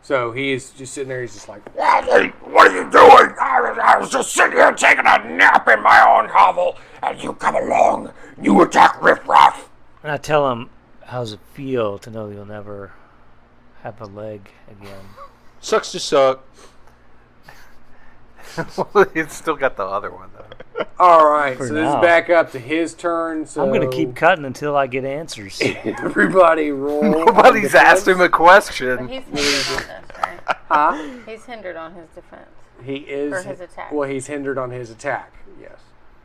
So he's just sitting there, he's just like, What are you doing? I was just sitting here taking a nap in my own hovel, and you come along, you attack Riff Raff. And I tell him, how's it feel to know you'll never have a leg again? Sucks to suck. Well, it's still got the other one, though. all right, For so this is now. back up to his turn. So I'm going to keep cutting until I get answers. everybody roll. Nobody's asked him a But question. he's hindered on this, right? Huh? He's hindered on his defense. He is. For his attack. Well, he's hindered on his attack. Yes.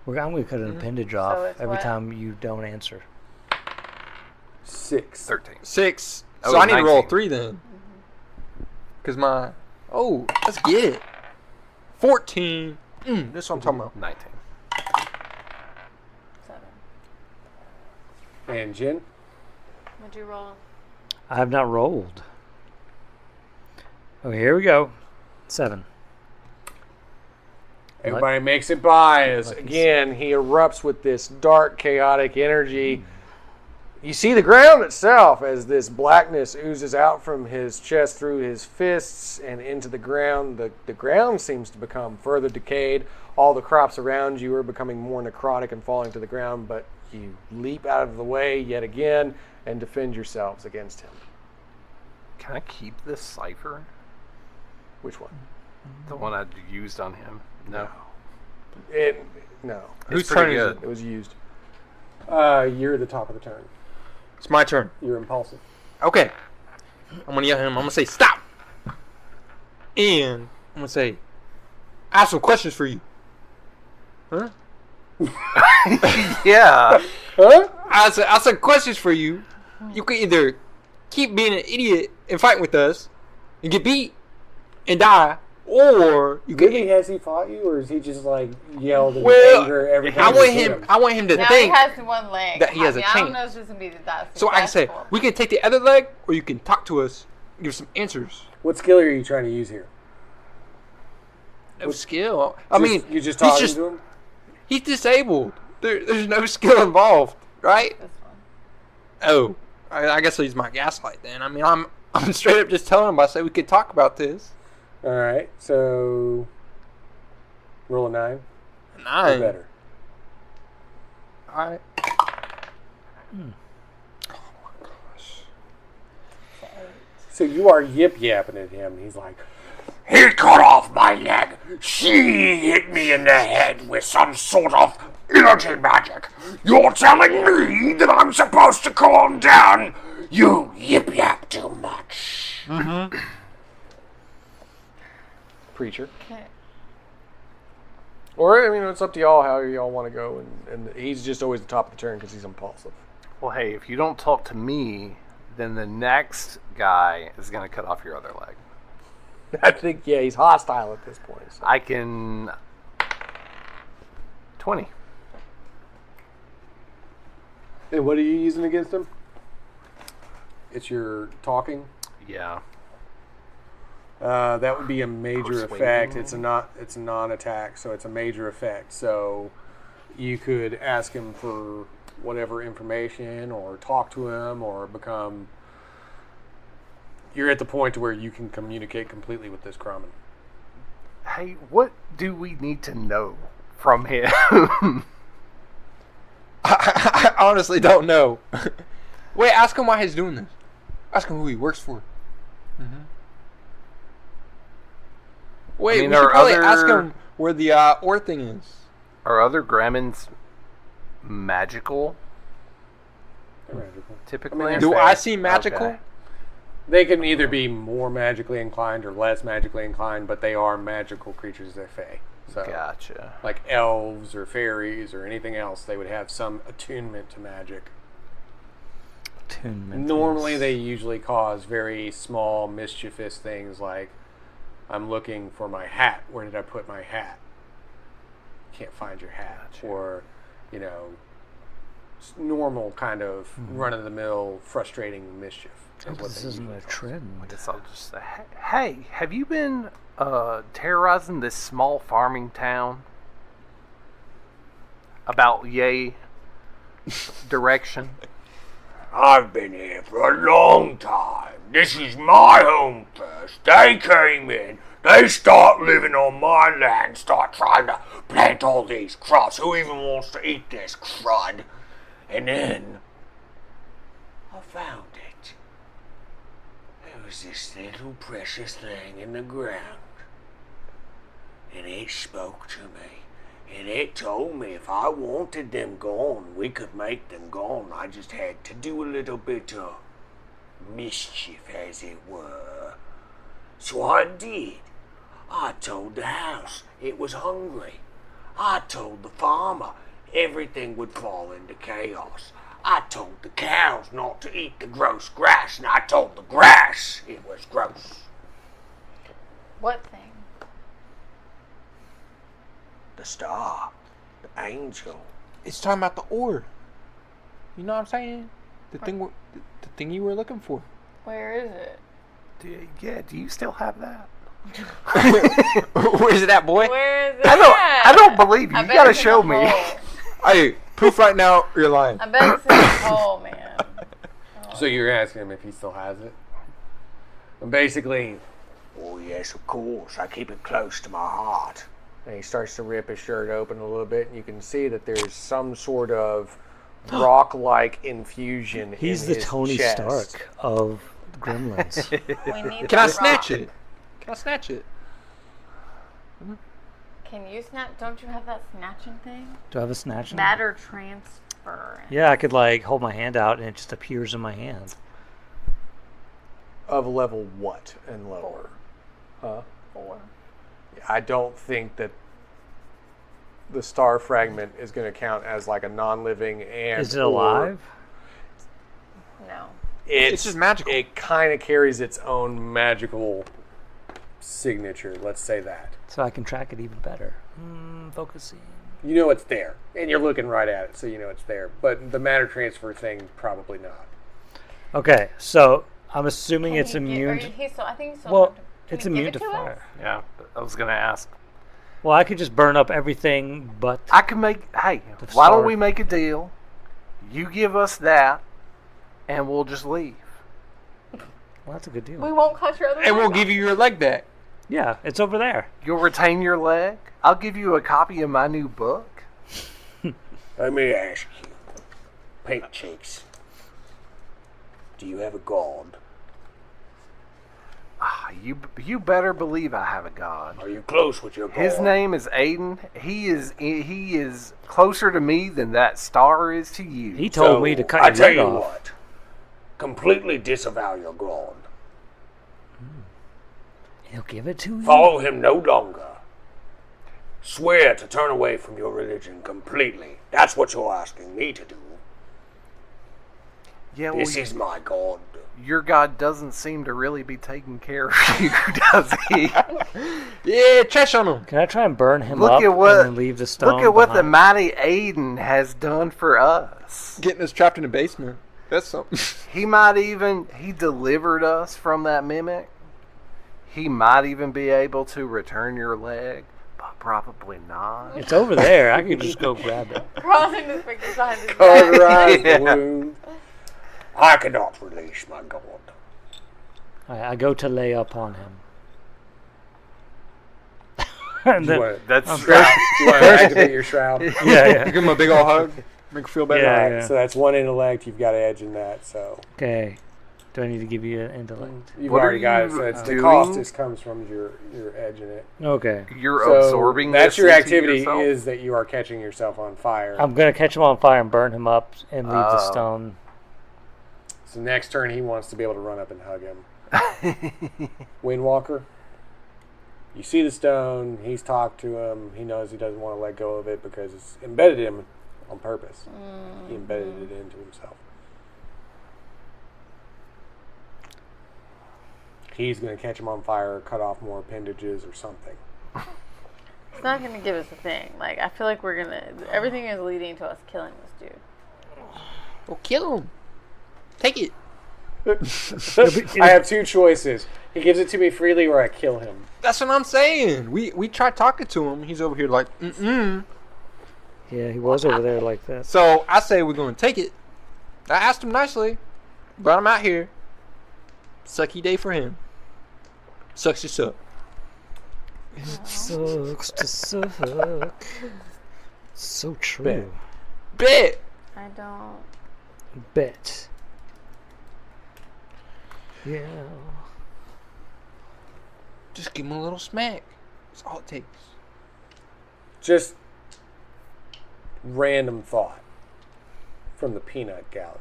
I'm going to cut an appendage off So it's every what? time you don't answer. 6. 13. 6. Oh, So I need to roll 19. 3 then. Because my... Oh, let's get it. 14. That's what I'm talking about. 19. 7. And Jen? What'd you roll? I have not rolled. Okay, here we go. 7. Everybody makes it by as, Lucky again, he erupts with this dark, chaotic energy. You see the ground itself as this blackness oozes out from his chest through his fists and into the ground. The ground seems to become further decayed. All the crops around you are becoming more necrotic and falling to the ground, but you leap out of the way yet again and defend yourselves against him. Can I keep this cipher? Which one? The one I used on him? No. No. Whose It's pretty turn is good. It was used. You're at the top of the turn. It's my turn. You're impulsive. Okay. I'm going to yell at him. I'm going to say, stop. And I'm going to say, I have some questions for you. Huh? Yeah. Huh? I have some questions for you. You can either keep being an idiot and fight with us and get beat and die, or you Really, can... has he fought you, or is he just like yelled in Well, anger every time I you want hit him. I want him to Now think he has one leg. that he has a I chain. don't know if it's going to be that So I can say, successful. we can take the other leg, or you can talk to us and give some answers. What skill are you trying to use here? No skill. I mean, you're just he's talking just to him. he's disabled. There's no skill involved, right? This one. Oh, I guess I'll use my gaslight then. I mean, I'm straight up just telling him. I say we could talk about this. All right, so roll a 9 or 9. better. All right. So you are yip-yapping at him. He's like, He cut off my leg. She hit me in the head with some sort of energy magic. You're telling me that I'm supposed to calm down? You yip-yap too much. preacher. Okay. Or, I mean, it's up to y'all how y'all want to go. And he's just always the top of the turn because he's impulsive. Well, hey, if you don't talk to me, then the next guy is going to cut off your other leg. I think, yeah, he's hostile at this point. So. I can... 20. And what are you using against him? It's your talking? Yeah. That would be a major Persuasion. effect. It's a non-attack, so it's a major effect. So you could ask him for whatever information, or talk to him, or become. You're at the point where you can communicate completely with this Gramin. Hey, what do we need to know from him? I honestly don't know. Wait, ask him why he's doing this. Ask him who he works for. Wait, I mean, we should are probably other- ask him where the ore thing is. Are other Gramins magical, They're magical. typically? I mean, Do fair. I see magical? Okay. They can either be more magically inclined or less magically inclined, but they are magical creatures. They're fae. So, Gotcha. like elves or fairies or anything else, they would have some attunement to magic. Attunement. Normally, they usually cause very small, mischievous things like, I'm looking for my hat. Where did I put my hat? Can't find your hat. Gotcha. Or, normal kind of run-of-the-mill, frustrating mischief. is what This they isn't usually a cause. trend. I guess I'll just say, hey, have you been terrorizing this small farming town? About yay direction? I've been here for a long time. This is my home first. They came in. They start living on my land, start trying to plant all these crops. Who even wants to eat this crud? And then I found it. There was this little precious thing in the ground. And it spoke to me. And it told me if I wanted them gone, we could make them gone. I just had to do a little bit of mischief, as it were. So I did. I told the house it was hungry. I told the farmer everything would fall into chaos. I told the cows not to eat the gross grass, and I told the grass it was gross. What thing? The star, the angel. It's talking about the ore. You know what I'm saying? The thing you were looking for. Where is it? Do you still have that? Where's it at, boy? Where is it? I don't believe you. I You bet gotta it's in show the me. hole. Hey, proof right now, you're lying. I bet it's in the hole, man. So you're asking him if he still has it? And basically, Oh yes, of course. I keep it close to my heart. and he starts to rip his shirt open a little bit, and you can see that there's some sort of rock-like infusion He's in the his Tony chest. Stark of Gremlins. We need Can I that snatch rock. it? Can I snatch it? Can you snatch? Don't you have that snatching thing? Do I have a snatch? Matter transfer. Yeah, I could hold my hand out and it just appears in my hand. Of level what and lower? Huh? 4. I don't think that the star fragment is going to count as like a non-living and. Is it alive? No. It's just magical. It kind of carries its own magical signature. Let's say that. So I can track it even better. Focusing. You know it's there, and you're looking right at it, so you know it's there. But the matter transfer thing, probably not. Okay, so I'm assuming Can it's he get- immune. or he's still, I think he's still. Well, can it's you give immune it to us? fire. Yeah, I was gonna ask. Well, I could just burn up everything, but I can make. Hey, The why star- don't we make a deal? You give us that, and we'll just leave. well, that's a good deal. We won't cut your other And we'll leg give you your leg back. Yeah, it's over there. You'll retain your leg. I'll give you a copy of my new book. Let me ask you, Pink Cheeks, do you have a god? You better believe I have a god. Are you close with your god? His name is Aiden. He is closer to me than that star is to you. He told me to cut I your tell leg you off. what, completely disavow your god. He'll give it to you. Follow him no longer. Swear to turn away from your religion completely. That's what you're asking me to do. Yeah, well, This is my god. your god doesn't seem to really be taking care of you, does he? Yeah, trash on him. Can I try and burn him Look up at what- and then leave the stone Look at what the behind? mighty Aiden has done for us. Getting us trapped in the basement. That's something. He delivered us from that mimic. He might even be able to return your leg, but probably not. It's over there. I could just go grab it. Crossing his fingers behind his back. Cauterize Yeah. the wound. I cannot release my god. I go to lay up on him. And You then, want That's to activate your shroud? yeah. Give him a big old hug. Make him feel better. Yeah. Alright, so that's one intellect. You've got edge in that, so Okay. Do I need to give you an intellect? you've What are already got it. you So it's the doing? cost just comes from your edge in it. Okay. You're So absorbing that's this your into activity yourself? is that you are catching yourself on fire. I'm going to catch him on fire and burn him up and leave the Oh. stone. So next turn he wants to be able to run up and hug him. Windwalker, you see the stone. He's talked to him. He knows he doesn't want to let go of it because it's embedded him on purpose. He embedded it into himself. He's going to catch him on fire, cut off more appendages or something. It's not going to give us a thing. Like, I feel like we're going to... Everything is leading to us killing this dude. Well, kill him. Take it. I have two choices. He gives it to me freely or I kill him. That's what I'm saying. We tried talking to him. He's over here like, mm-mm. Yeah, he was over there like that. So I say we're going to take it. I asked him nicely. Brought him out here. Sucky day for him. Sucks to suck. It sucks to suck. So true. Bet. I don't... Bet. Yeah. Just give him a little smack. That's all it takes. Just random thought from the peanut gallery.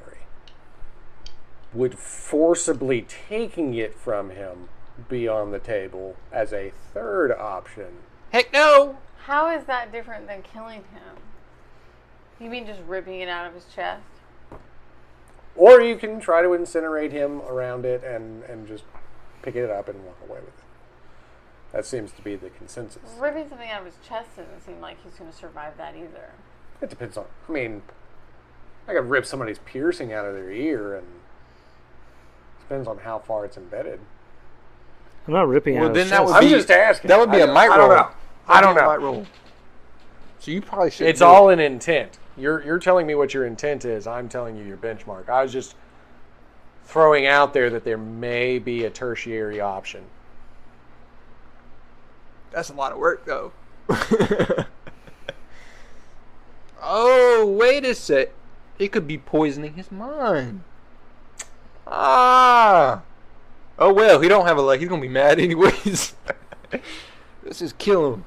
Would forcibly taking it from him be on the table as a third option? Heck no. How is that different than killing him? You mean just ripping it out of his chest? Or you can try to incinerate him around it and just pick it up and walk away with it. That seems to be the consensus. Ripping something out of his chest doesn't seem like he's going to survive that either. It depends on, I mean, I could rip somebody's piercing out of their ear and depends on how far it's embedded. I'm not ripping Well, out then his that chest. would I'm be- just asking. That would be a might I don't roll. know. I don't That'd be a know. might roll. So you probably should. It's all in intent. You're telling me what your intent is. I'm telling you your benchmark. I was just throwing out there that there may be a tertiary option. That's a lot of work, though. Oh, wait a sec. It could be poisoning his mind. Ah. Oh, well, he don't have a leg. He's going to be mad anyways. Let's just kill him.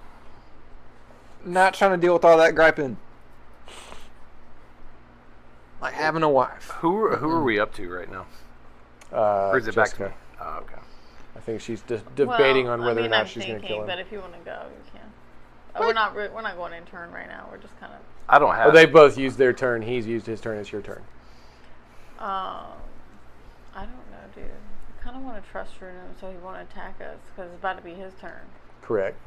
Not trying to deal with all that griping. Like having a wife. Who are we up to right now? Or is it back to Jessica. me? Oh, okay. I think she's debating on whether or not she's going to kill him. But if you want to go, you can. Oh, we're not going in turn right now. We're just kind of... I don't have. Well, they both used their turn. He's used his turn. It's your turn. I don't know, dude. I kind of want to trust him so he won't attack us because it's about to be his turn. Correct.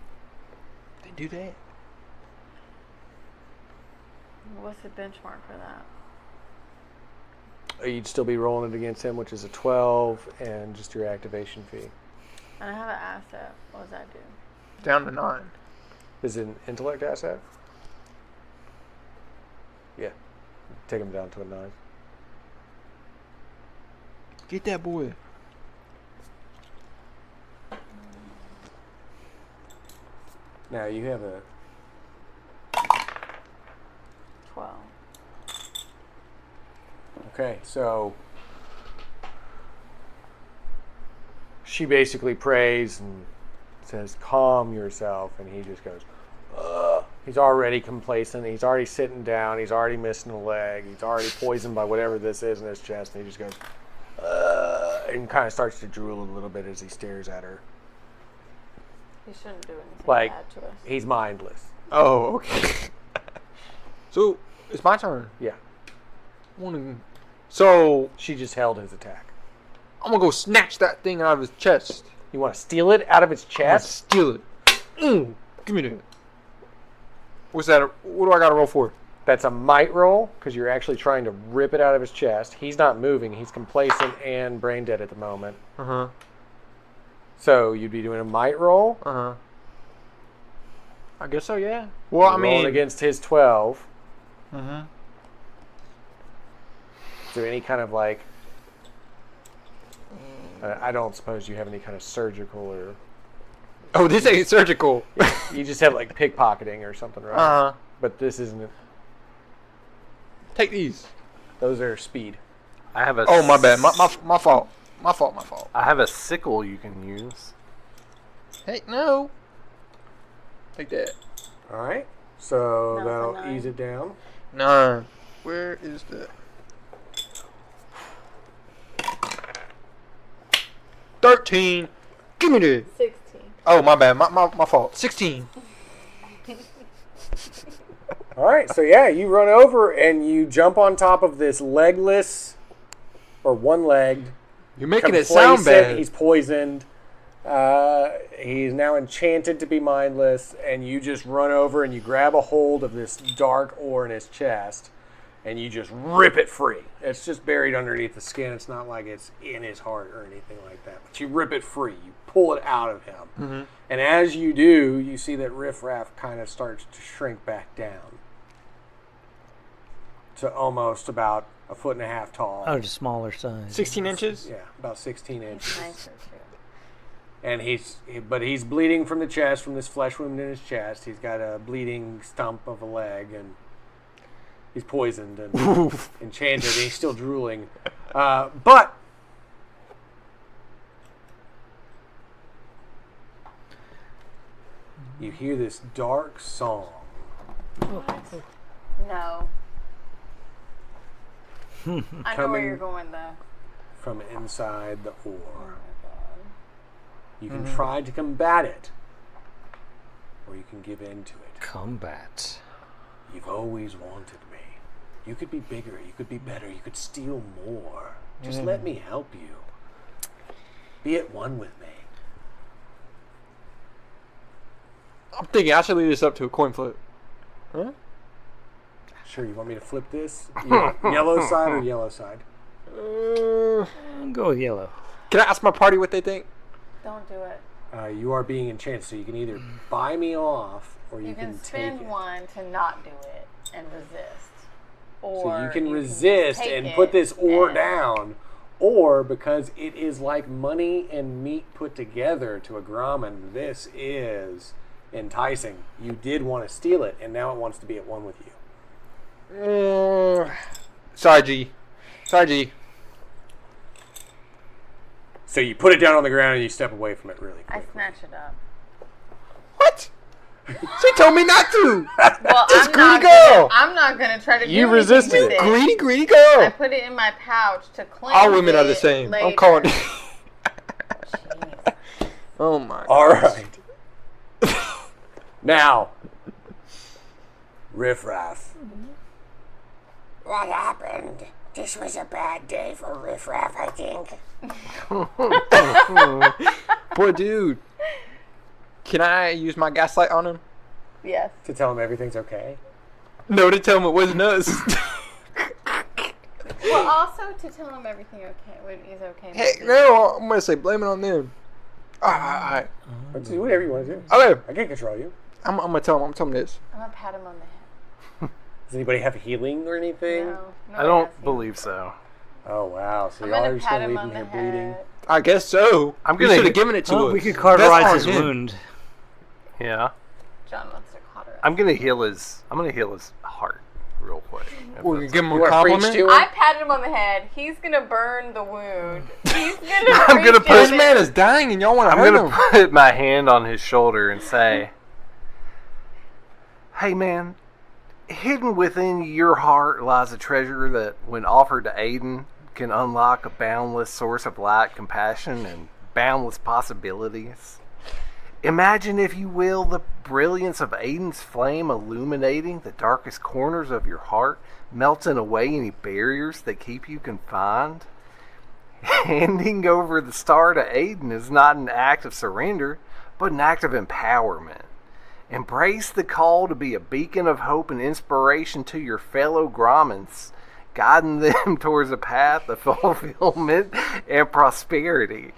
They do that. What's the benchmark for that? You'd still be rolling it against him, which is a 12, and just your activation fee. And I have an asset. What does that do? Down to 9. Is it an intellect asset? Yeah. Take him down to a 9. Get that boy. Now you have a 12. Okay, so she basically prays and says, calm yourself, and he just goes, ugh. He's already complacent, he's already sitting down, he's already missing a leg, he's already poisoned by whatever this is in his chest, and he just goes, and kind of starts to drool a little bit as he stares at her. He shouldn't do anything Like, bad to us. he's mindless. Oh, okay. So, it's my turn. Yeah. So, She just held his attack. I'm gonna go snatch that thing out of his chest. You want to steal it out of its I'm gonna chest? steal it. Give me that. What's that? What do I gotta roll for? That's a might roll, because you're actually trying to rip it out of his chest. He's not moving. He's complacent and brain dead at the moment. Uh-huh. So you'd be doing a might roll. Uh-huh. I guess so, yeah. Well, I You're rolling mean... against his 12. Uh-huh. Is there any kind of like... I don't suppose you have any kind of surgical or... Oh, this ain't surgical. You just have like pickpocketing or something, right? Uh-huh. But this isn't... Take these. Those are speed. I have a. Oh, my bad. My fault. My fault. I have a sickle you can use. Hey, no. Take that. All right. So That was a that'll 9. ease it down. 9. Where is the... 13. Give me that. 16. Oh, my bad. My fault. 16. All right. So yeah, you run over and you jump on top of this legless or one-legged. You're making it sound bad. He's poisoned. He's now enchanted to be mindless, and you just run over and you grab a hold of this dark ore in his chest, and you just rip it free. It's just buried underneath the skin. It's not like it's in his heart or anything like that. But you rip it free. You pull it out of him. Mm-hmm. And as you do, you see that Riff Raff kind of starts to shrink back down to almost about 1.5 feet tall. Oh, just smaller size. 16 inches? Yeah, about 16 inches. Nicer, too. And he's bleeding from the chest, from this flesh wound in his chest. He's got a bleeding stump of a leg, and he's poisoned and enchanted, and he's still drooling. But you hear this dark song. No. I know where you're going, though. From inside the Oh, ore. my God. You can try to combat it, or you can give in to it. Combat. You've always wanted me. You could be bigger, you could be better, you could steal more. Just let me help you. Be at one with me. I'm thinking I should leave this up to a coin flip. Huh? Sure, you want me to flip this? Yellow side or yellow side? I'll go with yellow. Can I ask my party what they think? Don't do it. You are being enchanted, so you can either buy me off or you, You can take spend it. one to not do it and resist. So Or you can just resist take and it put this ore and- down, or because it is like money and meat put together to a Gramin, this is enticing. You did want to steal it, and now it wants to be at one with you. Sorry, G. So you put it down on the ground and you step away from it really I quickly. snatch it up. What? She told me not to. Well, This I'm greedy not girl. Gonna, I'm not gonna try to. You do anything resisted with it. Greedy I girl. put it in my pouch to cleanse All women are the it same. Later. I'm calling. Jeez. Oh my. All right. Now, Riff Raff. What happened? This was a bad day for Riff Raff, I think. Boy, dude. Can I use my gaslight on him? Yes. To tell him everything's okay. No, to tell him it wasn't us. Well, also to tell him everything is okay. Heck no, I'm gonna say blame it on them. Alright. Let's do whatever you want to do. Okay. I can't control you. I'm gonna tell him this. I'm gonna pat him on the head. Does anybody have healing or anything? No, I don't believe so. Oh, wow. So I'm y'all are gonna just pat going to him leave on him the here bleeding? head. I guess so. I'm You gonna- should have given it to Oh, us. we could cauterize That's his on him. wound. Yeah. John wants to cauterize. I'm gonna heal his heart real quick. quick. if We're gonna that's give him You a wanna preach compliment. to him? I patted him on the head. He's gonna burn the wound. He's gonna. I'm gonna reach put- This in man and- is dying, and y'all want to I'm hurt gonna him. put my hand on his shoulder and say, "Hey, man, hidden within your heart lies a treasure that, when offered to Aiden, can unlock a boundless source of light, compassion, and boundless possibilities. Imagine, if you will, the brilliance of Aiden's flame illuminating the darkest corners of your heart, melting away any barriers that keep you confined. Handing over the star to Aiden is not an act of surrender, but an act of empowerment. Embrace the call to be a beacon of hope and inspiration to your fellow Gramins, guiding them towards a path of fulfillment and prosperity.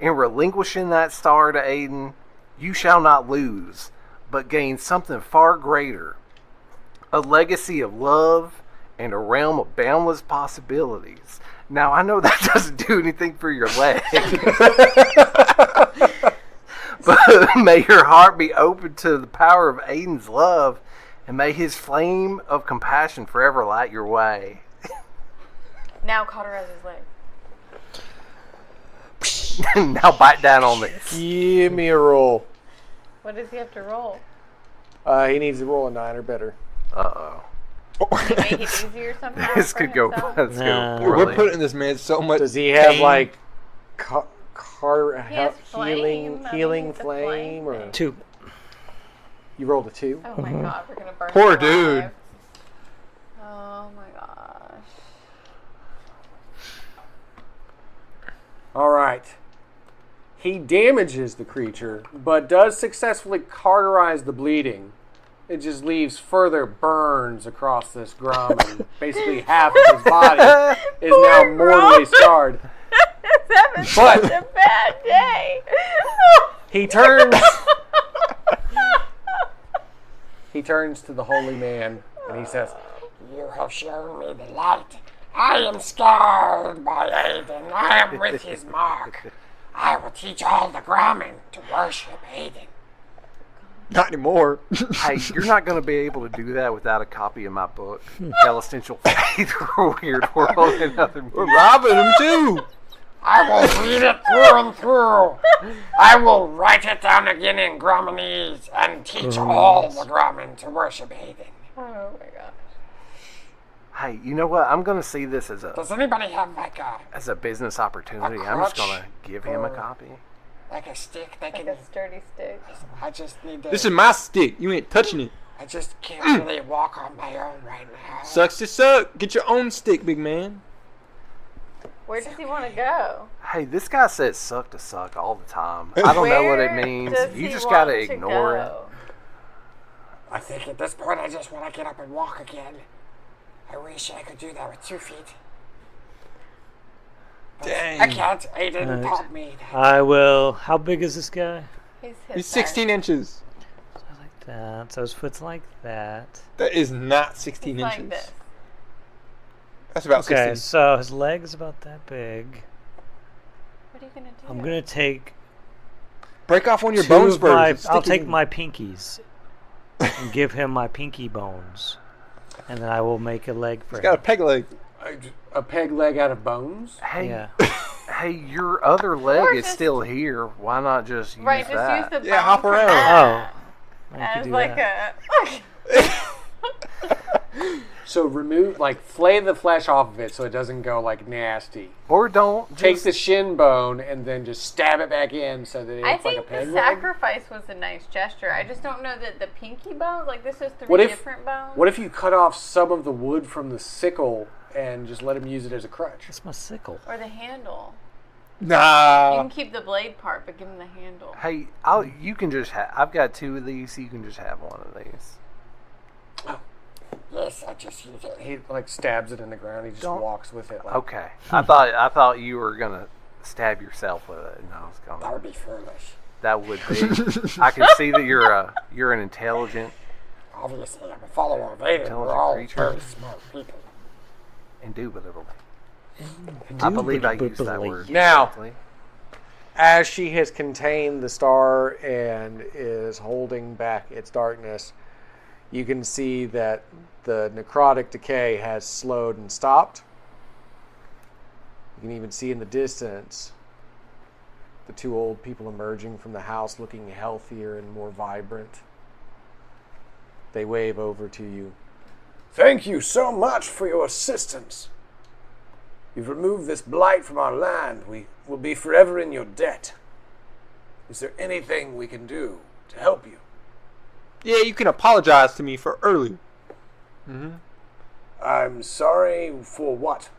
In relinquishing that star to Aiden, you shall not lose, but gain something far greater, a legacy of love and a realm of boundless possibilities." Now, I know that doesn't do anything for your leg, but may your heart be open to the power of Aiden's love, and may his flame of compassion forever light your way. Now cauterize his leg. Now bite down on this. Give me a roll. What does he have to roll? He needs to roll a 9 or better. Uh-oh. Can you make it easier somehow? This for could go, himself? this could Nah. go We're poorly. putting this man so much. Does he have pain. like He has flame. I mean, healing he's a flame, flame or thing. 2. you rolled a 2? Oh my god, we're gonna burn Poor him dude. alive. Oh my gosh. All right. He damages the creature, but does successfully cauterize the bleeding. It just leaves further burns across this Gramin. Basically, half of his body is now Poor mortally Gramin. scarred. He's having But- such a bad day. He turns. He turns to the holy man and he says, You have shown me the light. I am scarred by Aiden. I am with his mark. I will teach all the Gramin to worship Aiden. Not anymore. Hey, you're not going to be able to do that without a copy of my book, Celestial Faith for Weird World and Other We're Movies. robbing him too. I will read it through and through. I will write it down again in Graminese and teach all the Gramin to worship Aiden. Oh my gosh. Hey, you know what? I'm going to see this as Does a anybody have like a business opportunity. I'm just crutch going to give him a or- copy. stick they Like can? a sturdy stick. I just need to. This is my stick. You ain't touching it. I just can't really walk on my own right now. Sucks to suck. Get your own stick, big man. Where does he want to go? Hey, this guy says suck to suck all the time. I don't know what it Where means. does You he just got to want ignore it. go? I think at this point I just want to get up and walk again. I wish I could do that with 2 feet. But Dang. I can't. Aiden Alright. taught me that. I will. How big is this guy? He's He's 16 inches. So like that. So his foot's like that. That is not 16 He's inches. like this. That's about Okay, 16. so his leg is about that big. What are you gonna do? I'm gonna take Break off one of your two bones of my. first. I'll Stick it take in. my pinkies and give him my pinky bones, and then I will make a leg for He's got a him. peg leg. a peg leg out of bones? Hey, Yeah. hey, your other leg Or is just- still here. Why not just use Right, just that? use the Yeah, bone hop from around. that Oh, I could as do like that. So remove, like, flay the flesh off of it so it doesn't go, like, nasty. Or don't. Take Just, the shin bone and then just stab it back in so that it I looks like a think peg the leg. sacrifice was a nice gesture. I just don't know that the pinky bones, like this is 3 What if- different bones. What if you cut off some of the wood from the sickle and just let him use it as a crutch? That's my sickle. Or the handle. You Nah. can keep the blade part, but give him the handle. hey, you can just have. I've got 2 of these. So you can just have one of these. Yes, I just use it. He, like, stabs it in the ground. He just Don't- walks with it. Like, Okay. I thought you were gonna stab yourself with it, and I was That gonna. would be foolish. That would be. I can see that you're an intelligent, Obviously, I'm a follower of Aiden. We're Intelligent all creature. very smart people. indubitably. I believe I used that word. Now- correctly. As she has contained the star and is holding back its darkness, you can see that the necrotic decay has slowed and stopped. You can even see in the distance the two old people emerging from the house looking healthier and more vibrant. They wave over to you. Thank you so much for your assistance. You've removed this blight from our land. We will be forever in your debt. Is there anything we can do to help you? Yeah, you can apologize to me for earlier. I'm sorry for what?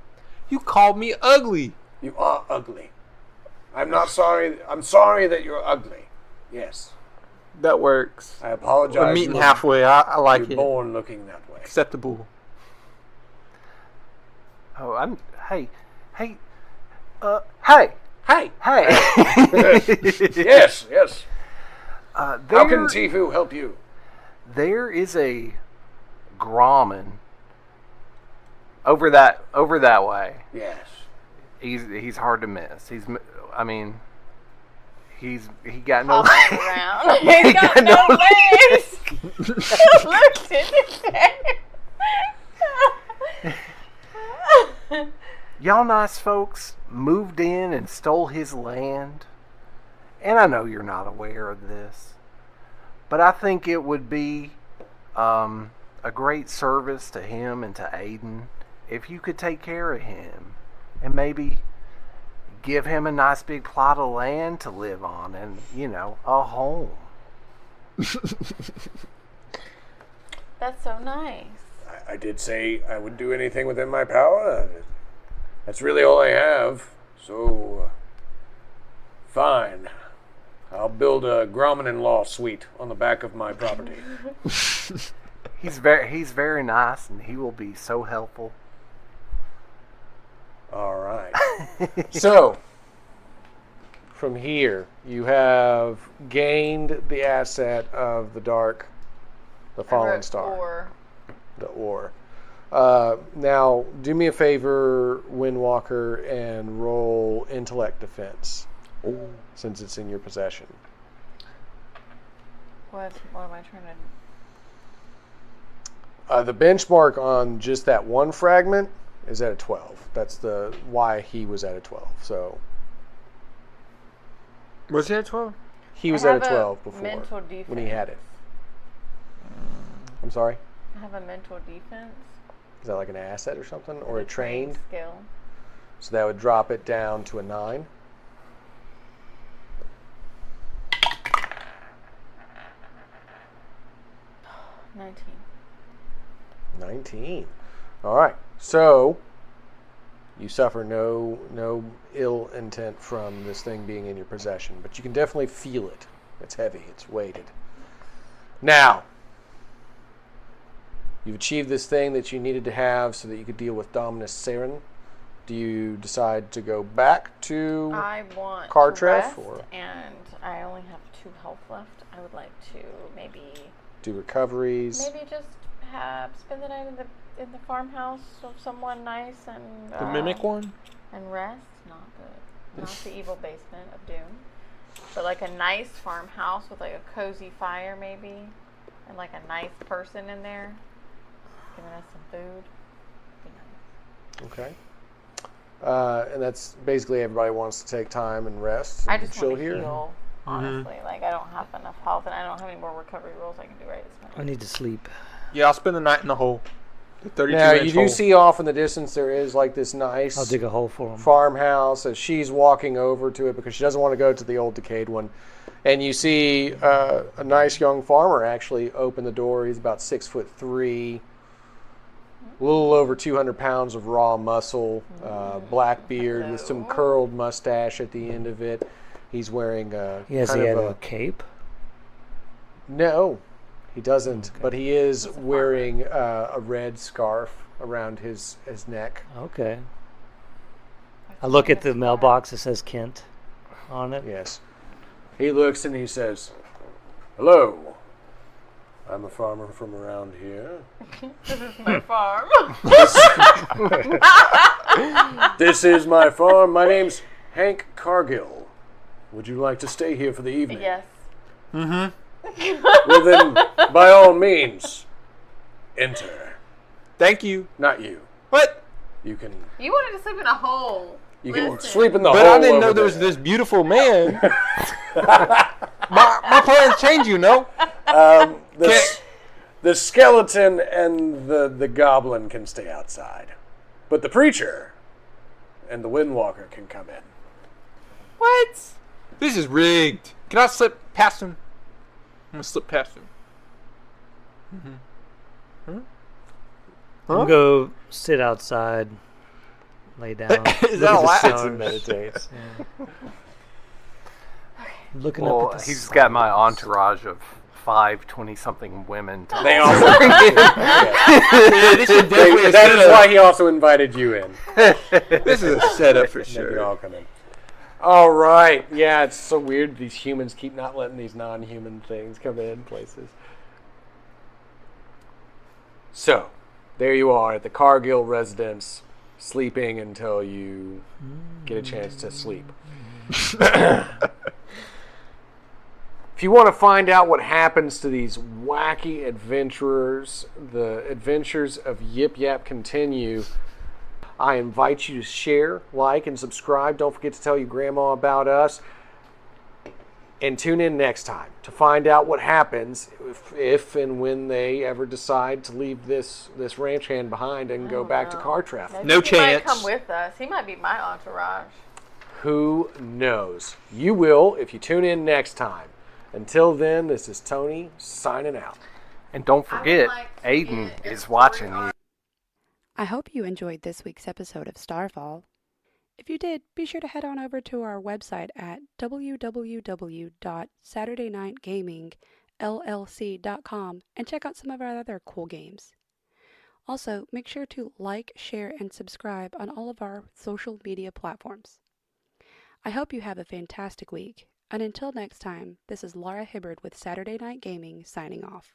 You called me ugly. You are ugly. I'm not sorry. I'm sorry that you're ugly. Yes. That works. I apologize. We're meeting halfway. I like You're it. born looking that way. Acceptable. Oh, hey. Hey. Yes. How can Tifu help you? There is a Gramin over that way. Yes. He's hard to miss. He got no Hopping around. He's got no legs. Look at his Y'all nice folks moved in and stole his land. And I know you're not aware of this, but I think it would be a great service to him and to Aiden if you could take care of him and maybe give him a nice big plot of land to live on and, a home. That's so nice. I did say I would do anything within my power. That's really all I have. So, fine. I'll build a Gramin-in-law suite on the back of my property. He's very nice, and he will be so helpful. All right. So, from here, you have gained the asset of the fallen star. Or The ore. Now, do me a favor, Windwalker, and roll intellect defense. Since it's in your possession. what am I trying to? The benchmark on just that one fragment is at a 12. That's the why he was at a 12. So Was he at 12? he was I at have a 12 before mental defense. when he had it. I'm sorry? I have a mental defense. Is that like an asset or something? Or a trained? skill. So that would drop it down to a 9. $19. 19. All right. So you suffer no ill intent from this thing being in your possession, but you can definitely feel it. It's heavy. It's weighted. Now, you've achieved this thing that you needed to have so that you could deal with Dominus Saren. Do you decide to go back to I want Cartref, to rest, or and I only have 2 health left. I would like to maybe do recoveries? just spend the night in the farmhouse of someone nice and The mimic one? and rest. Not the evil basement of doom, but like a nice farmhouse with like a cozy fire maybe, and like a nice person in there giving us some food. Be nice. Okay. And that's basically everybody wants to take time and rest and I just chill want to here. heal. Honestly, like I don't have enough health, and I don't have any more recovery rolls I can do right this I minute. need to sleep. Yeah, I'll spend the night in the hole. The 32 Now, inch you do hole. see off in the distance there is like this nice I'll dig a hole for him. farmhouse as she's walking over to it because she doesn't want to go to the old decayed one. And you see a nice young farmer actually open the door. He's about 6'3", a little over 200 pounds of raw muscle, black beard with some curled mustache at the end of it. He's wearing a Has he had a cape? No, he doesn't. Okay. But he is wearing a red scarf around his neck. Okay. I look at the mailbox that says Kent on it. Yes. He looks and he says, "Hello. I'm a farmer from around here. This is my farm. This is my farm. My name's Hank Cargill. Would you like to stay here for the evening?" Yes. Well then, by all means, enter. Thank you. Not you. What? You can. You wanted to sleep in a hole. You can Listen. sleep in the But hole. I didn't know over there was there. this beautiful man. my plans change, you know. The skeleton and the goblin can stay outside, but the preacher and the windwalker can come in. What? This is rigged. Can I slip past him? I'm gonna slip past him. I'll go sit outside, lay down. Is that allowed? Sits and meditates. Yeah. Looking Well, up at the he's got my entourage of 20-something women. To They also. This is definitely a That is setup. why he also invited you in. This is a setup for They can sure. all come in. All right. Yeah, it's so weird. These humans keep not letting these non-human things come in places. So, there you are at the Cargill residence, sleeping until you get a chance to sleep. If you want to find out what happens to these wacky adventurers, the adventures of YipYap continue. I invite you to share, like, and subscribe. Don't forget to tell your grandma about us. And tune in next time to find out what happens if and when they ever decide to leave this ranch hand behind and go back to car traffic. No He might chance. come with us. He might be my entourage. Who knows? You will if you tune in next time. Until then, this is Tony signing out. And don't forget, like to Aiden get is a watching story you. I hope you enjoyed this week's episode of Starfall. If you did, be sure to head on over to our website at www.saturdaynightgamingllc.com and check out some of our other cool games. Also, make sure to like, share, and subscribe on all of our social media platforms. I hope you have a fantastic week, and until next time, this is Laura Hibbard with Saturday Night Gaming signing off.